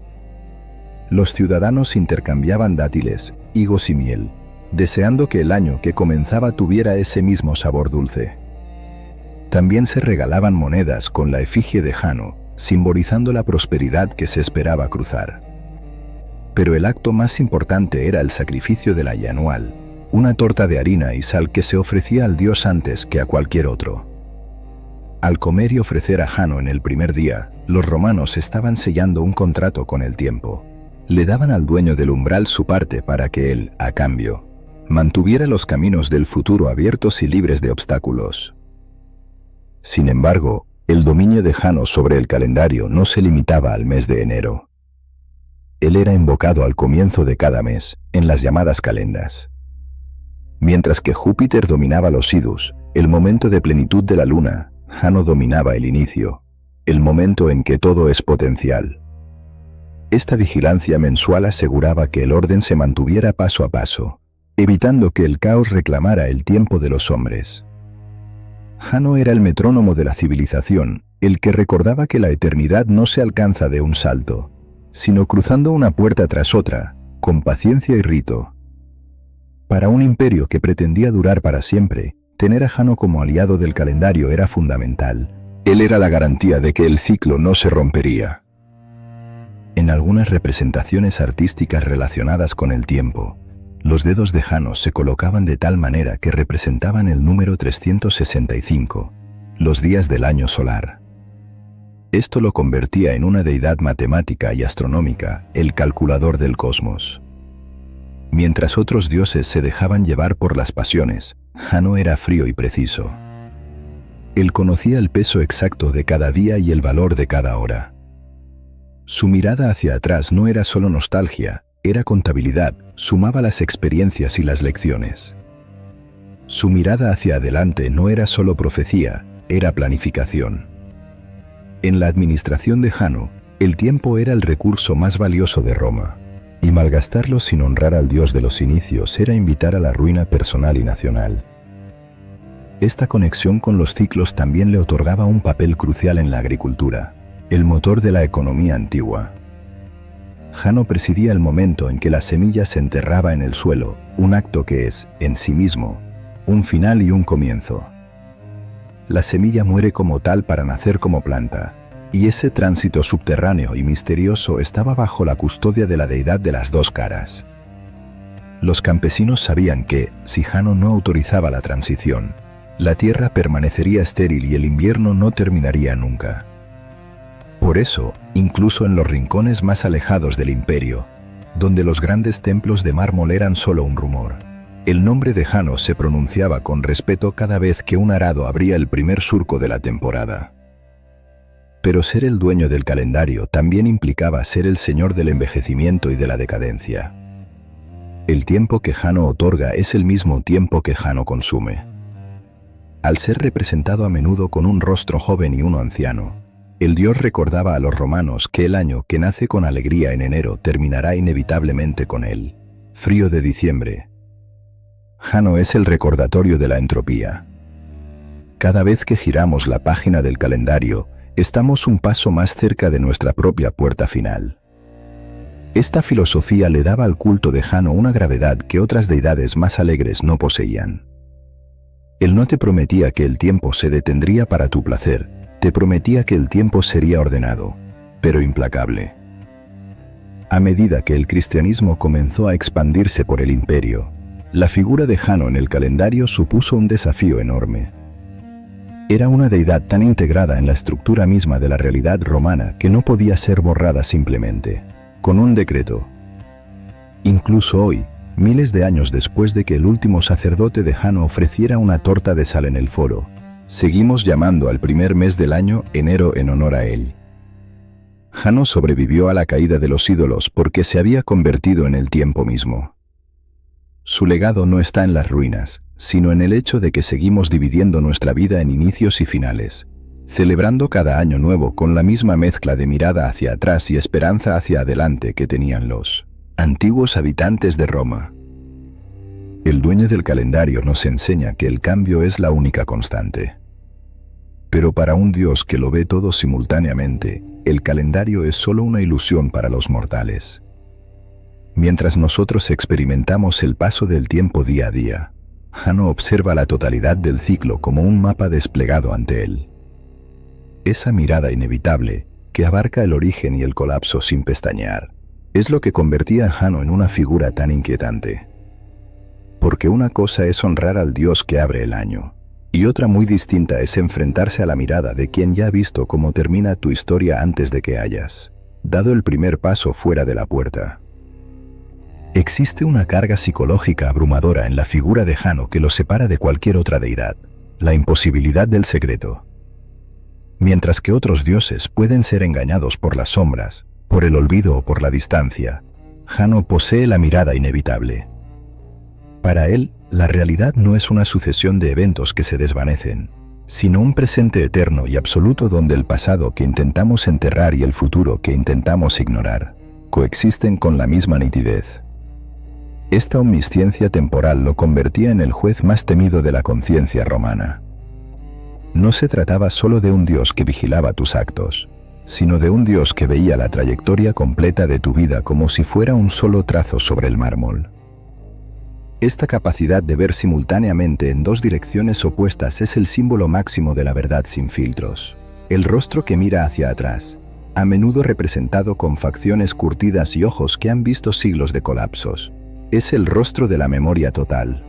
Los ciudadanos intercambiaban dátiles, higos y miel, deseando que el año que comenzaba tuviera ese mismo sabor dulce. También se regalaban monedas con la efigie de Jano, simbolizando la prosperidad que se esperaba cruzar. Pero el acto más importante era el sacrificio de la Janual, una torta de harina y sal que se ofrecía al dios antes que a cualquier otro. Al comer y ofrecer a Jano en el primer día, los romanos estaban sellando un contrato con el tiempo. Le daban al dueño del umbral su parte para que él, a cambio, mantuviera los caminos del futuro abiertos y libres de obstáculos. Sin embargo, el dominio de Jano sobre el calendario no se limitaba al mes de enero. Él era invocado al comienzo de cada mes, en las llamadas calendas. Mientras que Júpiter dominaba los idus, el momento de plenitud de la luna, Jano dominaba el inicio, el momento en que todo es potencial. Esta vigilancia mensual aseguraba que el orden se mantuviera paso a paso, evitando que el caos reclamara el tiempo de los hombres. Jano era el metrónomo de la civilización, el que recordaba que la eternidad no se alcanza de un salto, sino cruzando una puerta tras otra, con paciencia y rito. Para un imperio que pretendía durar para siempre, tener a Jano como aliado del calendario era fundamental. Él era la garantía de que el ciclo no se rompería. En algunas representaciones artísticas relacionadas con el tiempo, los dedos de Jano se colocaban de tal manera que representaban el número 365, los días del año solar. Esto lo convertía en una deidad matemática y astronómica, el calculador del cosmos. Mientras otros dioses se dejaban llevar por las pasiones, Jano era frío y preciso. Él conocía el peso exacto de cada día y el valor de cada hora. Su mirada hacia atrás no era solo nostalgia, era contabilidad, sumaba las experiencias y las lecciones. Su mirada hacia adelante no era solo profecía, era planificación. En la administración de Jano, el tiempo era el recurso más valioso de Roma, y malgastarlo sin honrar al dios de los inicios era invitar a la ruina personal y nacional. Esta conexión con los ciclos también le otorgaba un papel crucial en la agricultura, el motor de la economía antigua. Jano presidía el momento en que la semilla se enterraba en el suelo, un acto que es, en sí mismo, un final y un comienzo. La semilla muere como tal para nacer como planta, y ese tránsito subterráneo y misterioso estaba bajo la custodia de la deidad de las dos caras. Los campesinos sabían que, si Jano no autorizaba la transición, la tierra permanecería estéril y el invierno no terminaría nunca. Por eso, incluso en los rincones más alejados del imperio, donde los grandes templos de mármol eran solo un rumor, el nombre de Jano se pronunciaba con respeto cada vez que un arado abría el primer surco de la temporada. Pero ser el dueño del calendario también implicaba ser el señor del envejecimiento y de la decadencia. El tiempo que Jano otorga es el mismo tiempo que Jano consume. Al ser representado a menudo con un rostro joven y uno anciano, el dios recordaba a los romanos que el año que nace con alegría en enero terminará inevitablemente con el frío de diciembre. Jano es el recordatorio de la entropía. Cada vez que giramos la página del calendario, estamos un paso más cerca de nuestra propia puerta final. Esta filosofía le daba al culto de Jano una gravedad que otras deidades más alegres no poseían. Él no te prometía que el tiempo se detendría para tu placer, te prometía que el tiempo sería ordenado, pero implacable. A medida que el cristianismo comenzó a expandirse por el imperio, la figura de Jano en el calendario supuso un desafío enorme. Era una deidad tan integrada en la estructura misma de la realidad romana que no podía ser borrada simplemente, con un decreto. Incluso hoy, miles de años después de que el último sacerdote de Jano ofreciera una torta de sal en el foro, seguimos llamando al primer mes del año enero en honor a él. Jano sobrevivió a la caída de los ídolos porque se había convertido en el tiempo mismo. Su legado no está en las ruinas, sino en el hecho de que seguimos dividiendo nuestra vida en inicios y finales, celebrando cada año nuevo con la misma mezcla de mirada hacia atrás y esperanza hacia adelante que tenían los antiguos habitantes de Roma. El dueño del calendario nos enseña que el cambio es la única constante. Pero para un Dios que lo ve todo simultáneamente, el calendario es solo una ilusión para los mortales. Mientras nosotros experimentamos el paso del tiempo día a día, Jano observa la totalidad del ciclo como un mapa desplegado ante él. Esa mirada inevitable, que abarca el origen y el colapso sin pestañear, es lo que convertía a Jano en una figura tan inquietante. Porque una cosa es honrar al Dios que abre el año, y otra muy distinta es enfrentarse a la mirada de quien ya ha visto cómo termina tu historia antes de que hayas dado el primer paso fuera de la puerta. Existe una carga psicológica abrumadora en la figura de Jano que lo separa de cualquier otra deidad, la imposibilidad del secreto. Mientras que otros dioses pueden ser engañados por las sombras, por el olvido o por la distancia, Jano posee la mirada inevitable. Para él, la realidad no es una sucesión de eventos que se desvanecen, sino un presente eterno y absoluto donde el pasado que intentamos enterrar y el futuro que intentamos ignorar coexisten con la misma nitidez. Esta omnisciencia temporal lo convertía en el juez más temido de la conciencia romana. No se trataba solo de un Dios que vigilaba tus actos, sino de un Dios que veía la trayectoria completa de tu vida como si fuera un solo trazo sobre el mármol. Esta capacidad de ver simultáneamente en dos direcciones opuestas es el símbolo máximo de la verdad sin filtros, el rostro que mira hacia atrás, a menudo representado con facciones curtidas y ojos que han visto siglos de colapsos. Es el rostro de la memoria total.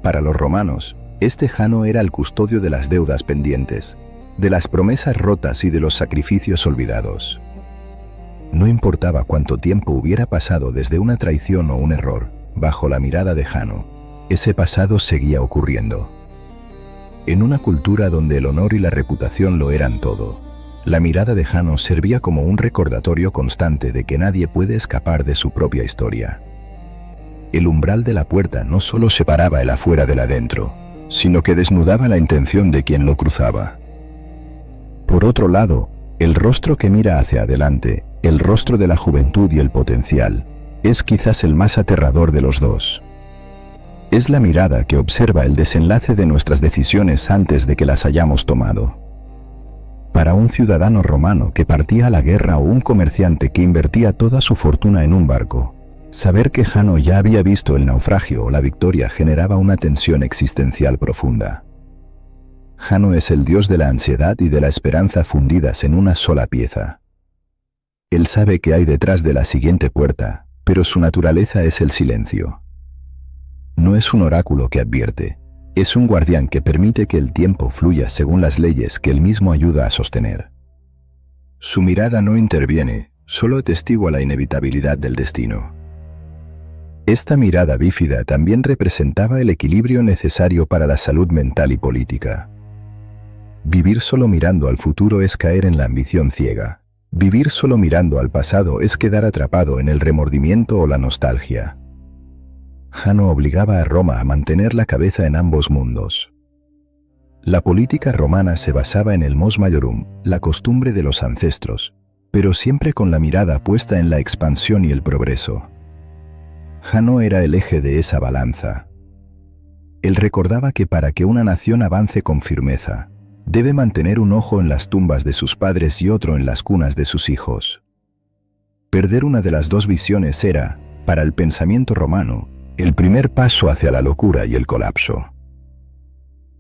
Para los romanos, este Jano era el custodio de las deudas pendientes, de las promesas rotas y de los sacrificios olvidados. No importaba cuánto tiempo hubiera pasado desde una traición o un error, bajo la mirada de Jano, ese pasado seguía ocurriendo. En una cultura donde el honor y la reputación lo eran todo, la mirada de Jano servía como un recordatorio constante de que nadie puede escapar de su propia historia. El umbral de la puerta no solo separaba el afuera del adentro, sino que desnudaba la intención de quien lo cruzaba. Por otro lado, el rostro que mira hacia adelante, el rostro de la juventud y el potencial, es quizás el más aterrador de los dos. Es la mirada que observa el desenlace de nuestras decisiones antes de que las hayamos tomado. Para un ciudadano romano que partía a la guerra o un comerciante que invertía toda su fortuna en un barco, saber que Jano ya había visto el naufragio o la victoria generaba una tensión existencial profunda. Jano es el dios de la ansiedad y de la esperanza fundidas en una sola pieza. Él sabe qué hay detrás de la siguiente puerta, pero su naturaleza es el silencio. No es un oráculo que advierte, es un guardián que permite que el tiempo fluya según las leyes que él mismo ayuda a sostener. Su mirada no interviene, solo atestigua la inevitabilidad del destino. Esta mirada bífida también representaba el equilibrio necesario para la salud mental y política. Vivir solo mirando al futuro es caer en la ambición ciega. Vivir solo mirando al pasado es quedar atrapado en el remordimiento o la nostalgia. Jano obligaba a Roma a mantener la cabeza en ambos mundos. La política romana se basaba en el mos maiorum, la costumbre de los ancestros, pero siempre con la mirada puesta en la expansión y el progreso. Jano era el eje de esa balanza. Él recordaba que para que una nación avance con firmeza, debe mantener un ojo en las tumbas de sus padres y otro en las cunas de sus hijos. Perder una de las dos visiones era, para el pensamiento romano, el primer paso hacia la locura y el colapso.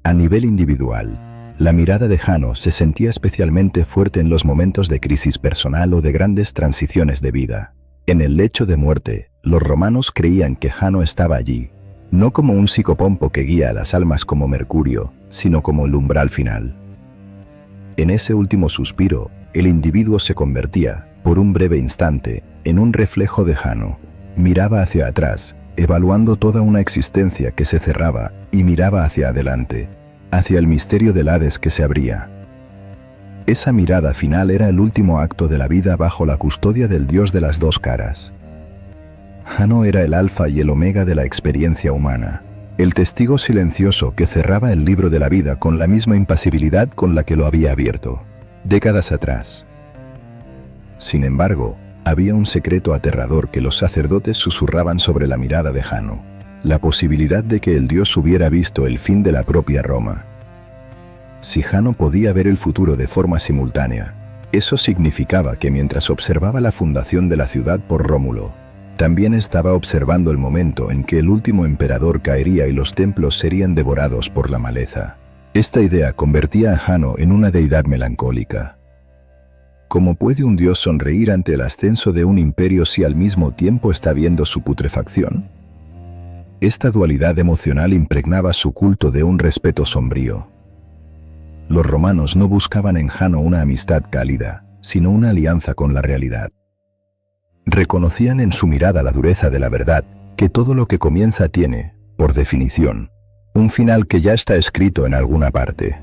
A nivel individual, la mirada de Jano se sentía especialmente fuerte en los momentos de crisis personal o de grandes transiciones de vida. En el lecho de muerte, los romanos creían que Jano estaba allí, no como un psicopompo que guía a las almas como Mercurio, sino como el umbral final. En ese último suspiro, el individuo se convertía, por un breve instante, en un reflejo de Jano. Miraba hacia atrás, evaluando toda una existencia que se cerraba, y miraba hacia adelante, hacia el misterio del Hades que se abría. Esa mirada final era el último acto de la vida bajo la custodia del dios de las dos caras. Jano era el alfa y el omega de la experiencia humana, el testigo silencioso que cerraba el libro de la vida con la misma impasibilidad con la que lo había abierto, décadas atrás. Sin embargo, había un secreto aterrador que los sacerdotes susurraban sobre la mirada de Jano, la posibilidad de que el dios hubiera visto el fin de la propia Roma. Si Jano podía ver el futuro de forma simultánea, eso significaba que mientras observaba la fundación de la ciudad por Rómulo, también estaba observando el momento en que el último emperador caería y los templos serían devorados por la maleza. Esta idea convertía a Jano en una deidad melancólica. ¿Cómo puede un dios sonreír ante el ascenso de un imperio si al mismo tiempo está viendo su putrefacción? Esta dualidad emocional impregnaba su culto de un respeto sombrío. Los romanos no buscaban en Jano una amistad cálida, sino una alianza con la realidad. Reconocían en su mirada la dureza de la verdad, que todo lo que comienza tiene, por definición, un final que ya está escrito en alguna parte.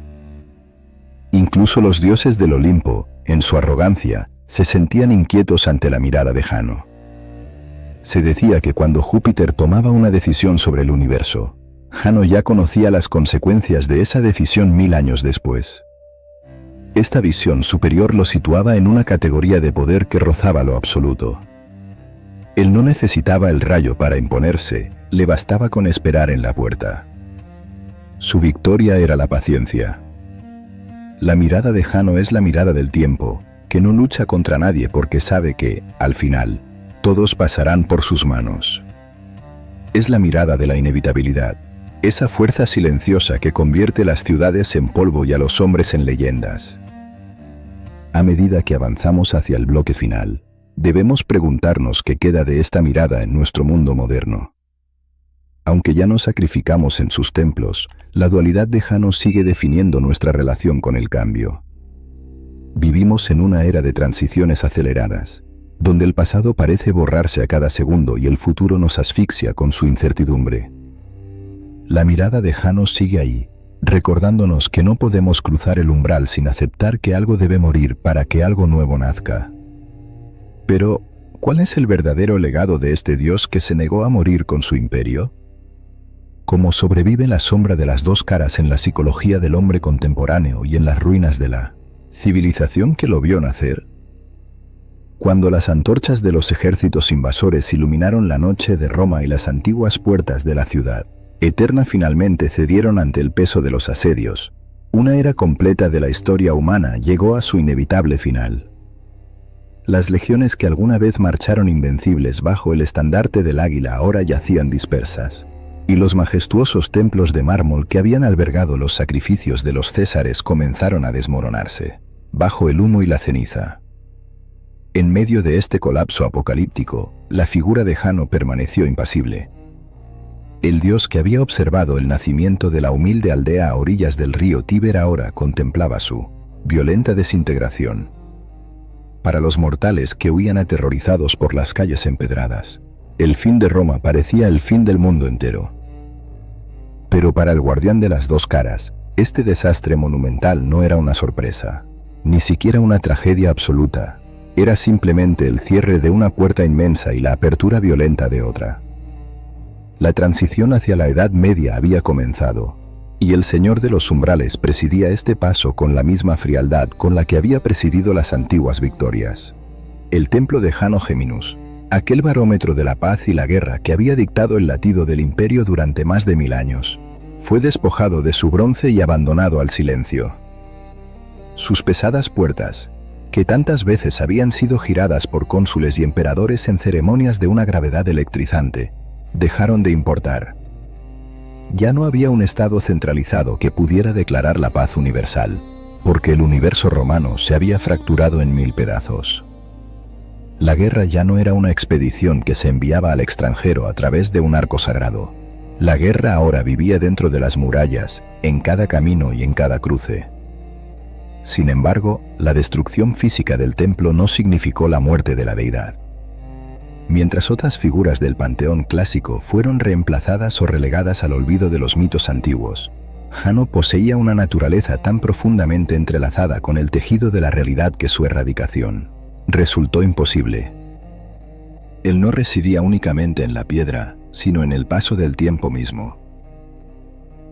Incluso los dioses del Olimpo, en su arrogancia, se sentían inquietos ante la mirada de Jano. Se decía que cuando Júpiter tomaba una decisión sobre el universo, Jano ya conocía las consecuencias de esa decisión 1000 años después. Esta visión superior lo situaba en una categoría de poder que rozaba lo absoluto. Él no necesitaba el rayo para imponerse, le bastaba con esperar en la puerta. Su victoria era la paciencia. La mirada de Jano es la mirada del tiempo, que no lucha contra nadie porque sabe que, al final, todos pasarán por sus manos. Es la mirada de la inevitabilidad, esa fuerza silenciosa que convierte las ciudades en polvo y a los hombres en leyendas. A medida que avanzamos hacia el bloque final, debemos preguntarnos qué queda de esta mirada en nuestro mundo moderno. Aunque ya nos sacrificamos en sus templos, la dualidad de Jano sigue definiendo nuestra relación con el cambio. Vivimos en una era de transiciones aceleradas, donde el pasado parece borrarse a cada segundo y el futuro nos asfixia con su incertidumbre. La mirada de Jano sigue ahí, recordándonos que no podemos cruzar el umbral sin aceptar que algo debe morir para que algo nuevo nazca. Pero, ¿cuál es el verdadero legado de este Dios que se negó a morir con su imperio? ¿Cómo sobrevive la sombra de las dos caras en la psicología del hombre contemporáneo y en las ruinas de la civilización que lo vio nacer? Cuando las antorchas de los ejércitos invasores iluminaron la noche de Roma y las antiguas puertas de la ciudad eterna finalmente cedieron ante el peso de los asedios, una era completa de la historia humana llegó a su inevitable final. Las legiones que alguna vez marcharon invencibles bajo el estandarte del águila ahora yacían dispersas, y los majestuosos templos de mármol que habían albergado los sacrificios de los césares comenzaron a desmoronarse, bajo el humo y la ceniza. En medio de este colapso apocalíptico, la figura de Jano permaneció impasible. El Dios que había observado el nacimiento de la humilde aldea a orillas del río Tíber ahora contemplaba su violenta desintegración. Para los mortales que huían aterrorizados por las calles empedradas, el fin de Roma parecía el fin del mundo entero. Pero para el guardián de las dos caras, este desastre monumental no era una sorpresa, ni siquiera una tragedia absoluta, era simplemente el cierre de una puerta inmensa y la apertura violenta de otra. La transición hacia la Edad Media había comenzado, y el Señor de los Umbrales presidía este paso con la misma frialdad con la que había presidido las antiguas victorias. El templo de Jano Geminus, aquel barómetro de la paz y la guerra que había dictado el latido del imperio durante más de 1000 años, fue despojado de su bronce y abandonado al silencio. Sus pesadas puertas, que tantas veces habían sido giradas por cónsules y emperadores en ceremonias de una gravedad electrizante, dejaron de importar. Ya no había un estado centralizado que pudiera declarar la paz universal, porque el universo romano se había fracturado en 1000 pedazos. La guerra ya no era una expedición que se enviaba al extranjero a través de un arco sagrado. La guerra ahora vivía dentro de las murallas, en cada camino y en cada cruce. Sin embargo, la destrucción física del templo no significó la muerte de la deidad. Mientras otras figuras del panteón clásico fueron reemplazadas o relegadas al olvido de los mitos antiguos, Jano poseía una naturaleza tan profundamente entrelazada con el tejido de la realidad que su erradicación resultó imposible. Él no residía únicamente en la piedra, sino en el paso del tiempo mismo.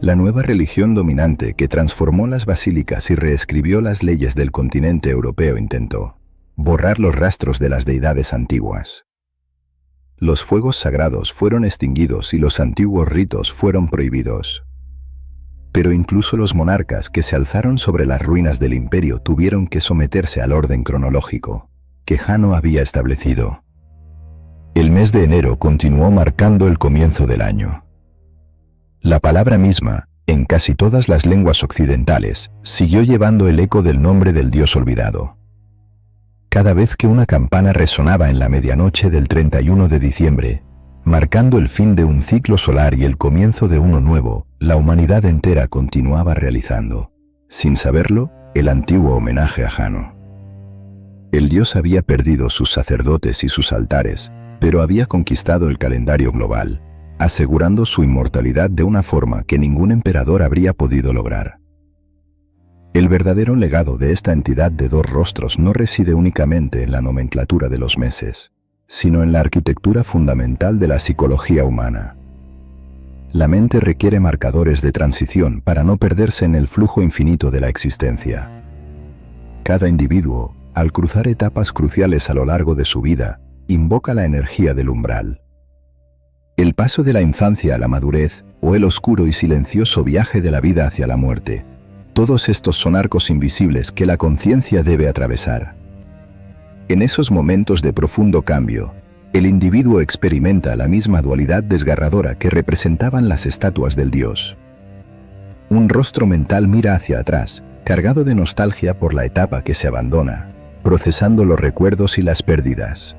La nueva religión dominante que transformó las basílicas y reescribió las leyes del continente europeo intentó borrar los rastros de las deidades antiguas. Los fuegos sagrados fueron extinguidos y los antiguos ritos fueron prohibidos. Pero incluso los monarcas que se alzaron sobre las ruinas del imperio tuvieron que someterse al orden cronológico que Jano había establecido. El mes de enero continuó marcando el comienzo del año. La palabra misma, en casi todas las lenguas occidentales, siguió llevando el eco del nombre del dios olvidado. Cada vez que una campana resonaba en la medianoche del 31 de diciembre, marcando el fin de un ciclo solar y el comienzo de uno nuevo, la humanidad entera continuaba realizando, sin saberlo, el antiguo homenaje a Jano. El dios había perdido sus sacerdotes y sus altares, pero había conquistado el calendario global, asegurando su inmortalidad de una forma que ningún emperador habría podido lograr. El verdadero legado de esta entidad de dos rostros no reside únicamente en la nomenclatura de los meses, sino en la arquitectura fundamental de la psicología humana. La mente requiere marcadores de transición para no perderse en el flujo infinito de la existencia. Cada individuo, al cruzar etapas cruciales a lo largo de su vida, invoca la energía del umbral. El paso de la infancia a la madurez, o el oscuro y silencioso viaje de la vida hacia la muerte, todos estos son arcos invisibles que la conciencia debe atravesar. En esos momentos de profundo cambio, el individuo experimenta la misma dualidad desgarradora que representaban las estatuas del dios. Un rostro mental mira hacia atrás, cargado de nostalgia por la etapa que se abandona, procesando los recuerdos y las pérdidas.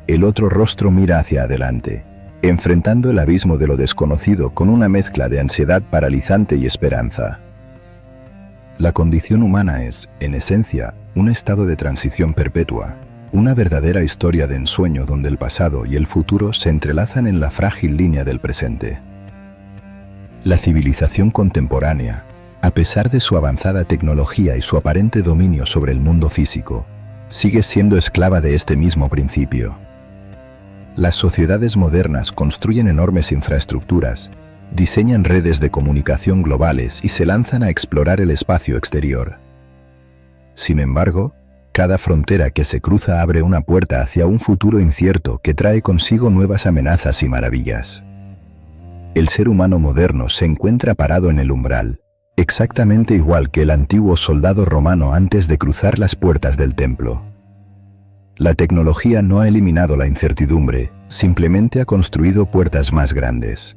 El otro rostro mira hacia adelante, enfrentando el abismo de lo desconocido con una mezcla de ansiedad paralizante y esperanza. La condición humana es, en esencia, un estado de transición perpetua, una verdadera historia de ensueño donde el pasado y el futuro se entrelazan en la frágil línea del presente. La civilización contemporánea, a pesar de su avanzada tecnología y su aparente dominio sobre el mundo físico, sigue siendo esclava de este mismo principio. Las sociedades modernas construyen enormes infraestructuras, diseñan redes de comunicación globales y se lanzan a explorar el espacio exterior. Sin embargo, cada frontera que se cruza abre una puerta hacia un futuro incierto que trae consigo nuevas amenazas y maravillas. El ser humano moderno se encuentra parado en el umbral, exactamente igual que el antiguo soldado romano antes de cruzar las puertas del templo. La tecnología no ha eliminado la incertidumbre, simplemente ha construido puertas más grandes.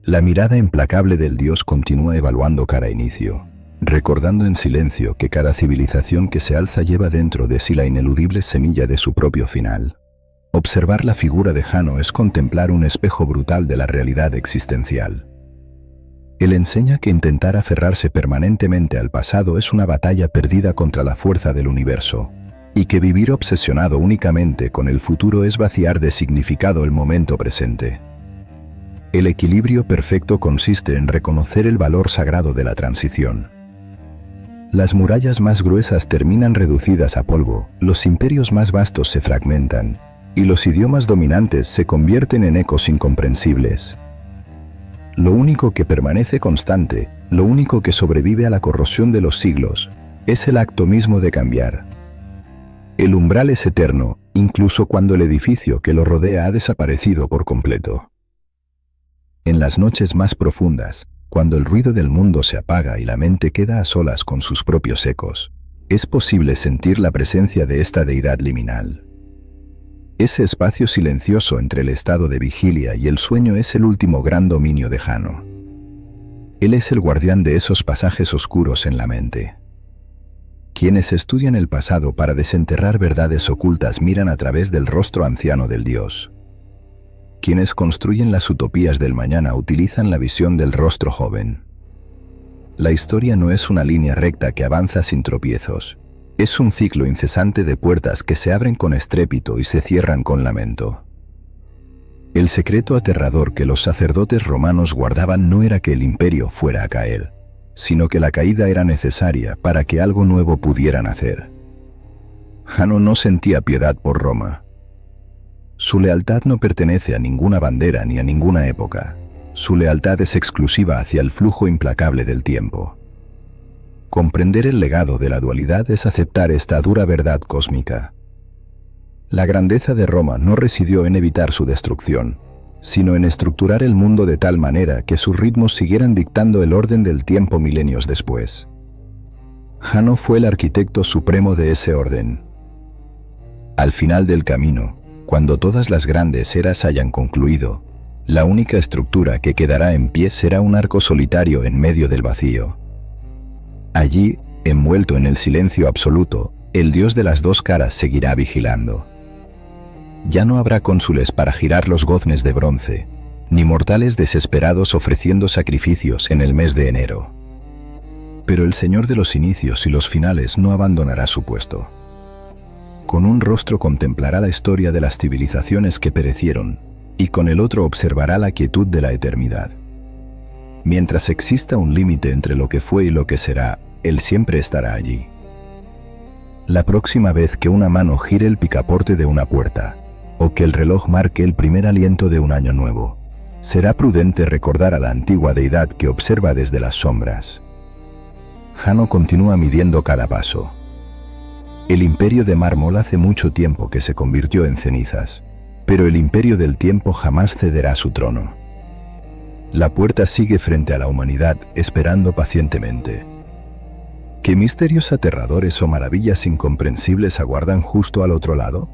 La mirada implacable del Dios continúa evaluando cada inicio, recordando en silencio que cada civilización que se alza lleva dentro de sí la ineludible semilla de su propio final. Observar la figura de Jano es contemplar un espejo brutal de la realidad existencial. Él enseña que intentar aferrarse permanentemente al pasado es una batalla perdida contra la fuerza del universo, y que vivir obsesionado únicamente con el futuro es vaciar de significado el momento presente. El equilibrio perfecto consiste en reconocer el valor sagrado de la transición. Las murallas más gruesas terminan reducidas a polvo, los imperios más vastos se fragmentan, y los idiomas dominantes se convierten en ecos incomprensibles. Lo único que permanece constante, lo único que sobrevive a la corrosión de los siglos, es el acto mismo de cambiar. El umbral es eterno, incluso cuando el edificio que lo rodea ha desaparecido por completo. En las noches más profundas, cuando el ruido del mundo se apaga y la mente queda a solas con sus propios ecos, es posible sentir la presencia de esta deidad liminal. Ese espacio silencioso entre el estado de vigilia y el sueño es el último gran dominio de Jano. Él es el guardián de esos pasajes oscuros en la mente. Quienes estudian el pasado para desenterrar verdades ocultas miran a través del rostro anciano del Dios. Quienes construyen las utopías del mañana utilizan la visión del rostro joven. La historia no es una línea recta que avanza sin tropiezos. Es un ciclo incesante de puertas que se abren con estrépito y se cierran con lamento. El secreto aterrador que los sacerdotes romanos guardaban no era que el imperio fuera a caer, sino que la caída era necesaria para que algo nuevo pudiera nacer. Jano no sentía piedad por Roma. Su lealtad no pertenece a ninguna bandera ni a ninguna época. Su lealtad es exclusiva hacia el flujo implacable del tiempo. Comprender el legado de la dualidad es aceptar esta dura verdad cósmica. La grandeza de Roma no residió en evitar su destrucción, sino en estructurar el mundo de tal manera que sus ritmos siguieran dictando el orden del tiempo milenios después. Jano fue el arquitecto supremo de ese orden. Al final del camino, cuando todas las grandes eras hayan concluido, la única estructura que quedará en pie será un arco solitario en medio del vacío. Allí, envuelto en el silencio absoluto, el Dios de las dos caras seguirá vigilando. Ya no habrá cónsules para girar los goznes de bronce, ni mortales desesperados ofreciendo sacrificios en el mes de enero. Pero el Señor de los inicios y los finales no abandonará su puesto. Con un rostro contemplará la historia de las civilizaciones que perecieron, y con el otro observará la quietud de la eternidad. Mientras exista un límite entre lo que fue y lo que será, Él siempre estará allí. La próxima vez que una mano gire el picaporte de una puerta, o que el reloj marque el primer aliento de un año nuevo, será prudente recordar a la antigua deidad que observa desde las sombras. Jano continúa midiendo cada paso. El imperio de mármol hace mucho tiempo que se convirtió en cenizas, pero el imperio del tiempo jamás cederá su trono. La puerta sigue frente a la humanidad, esperando pacientemente. ¿Qué misterios aterradores o maravillas incomprensibles aguardan justo al otro lado?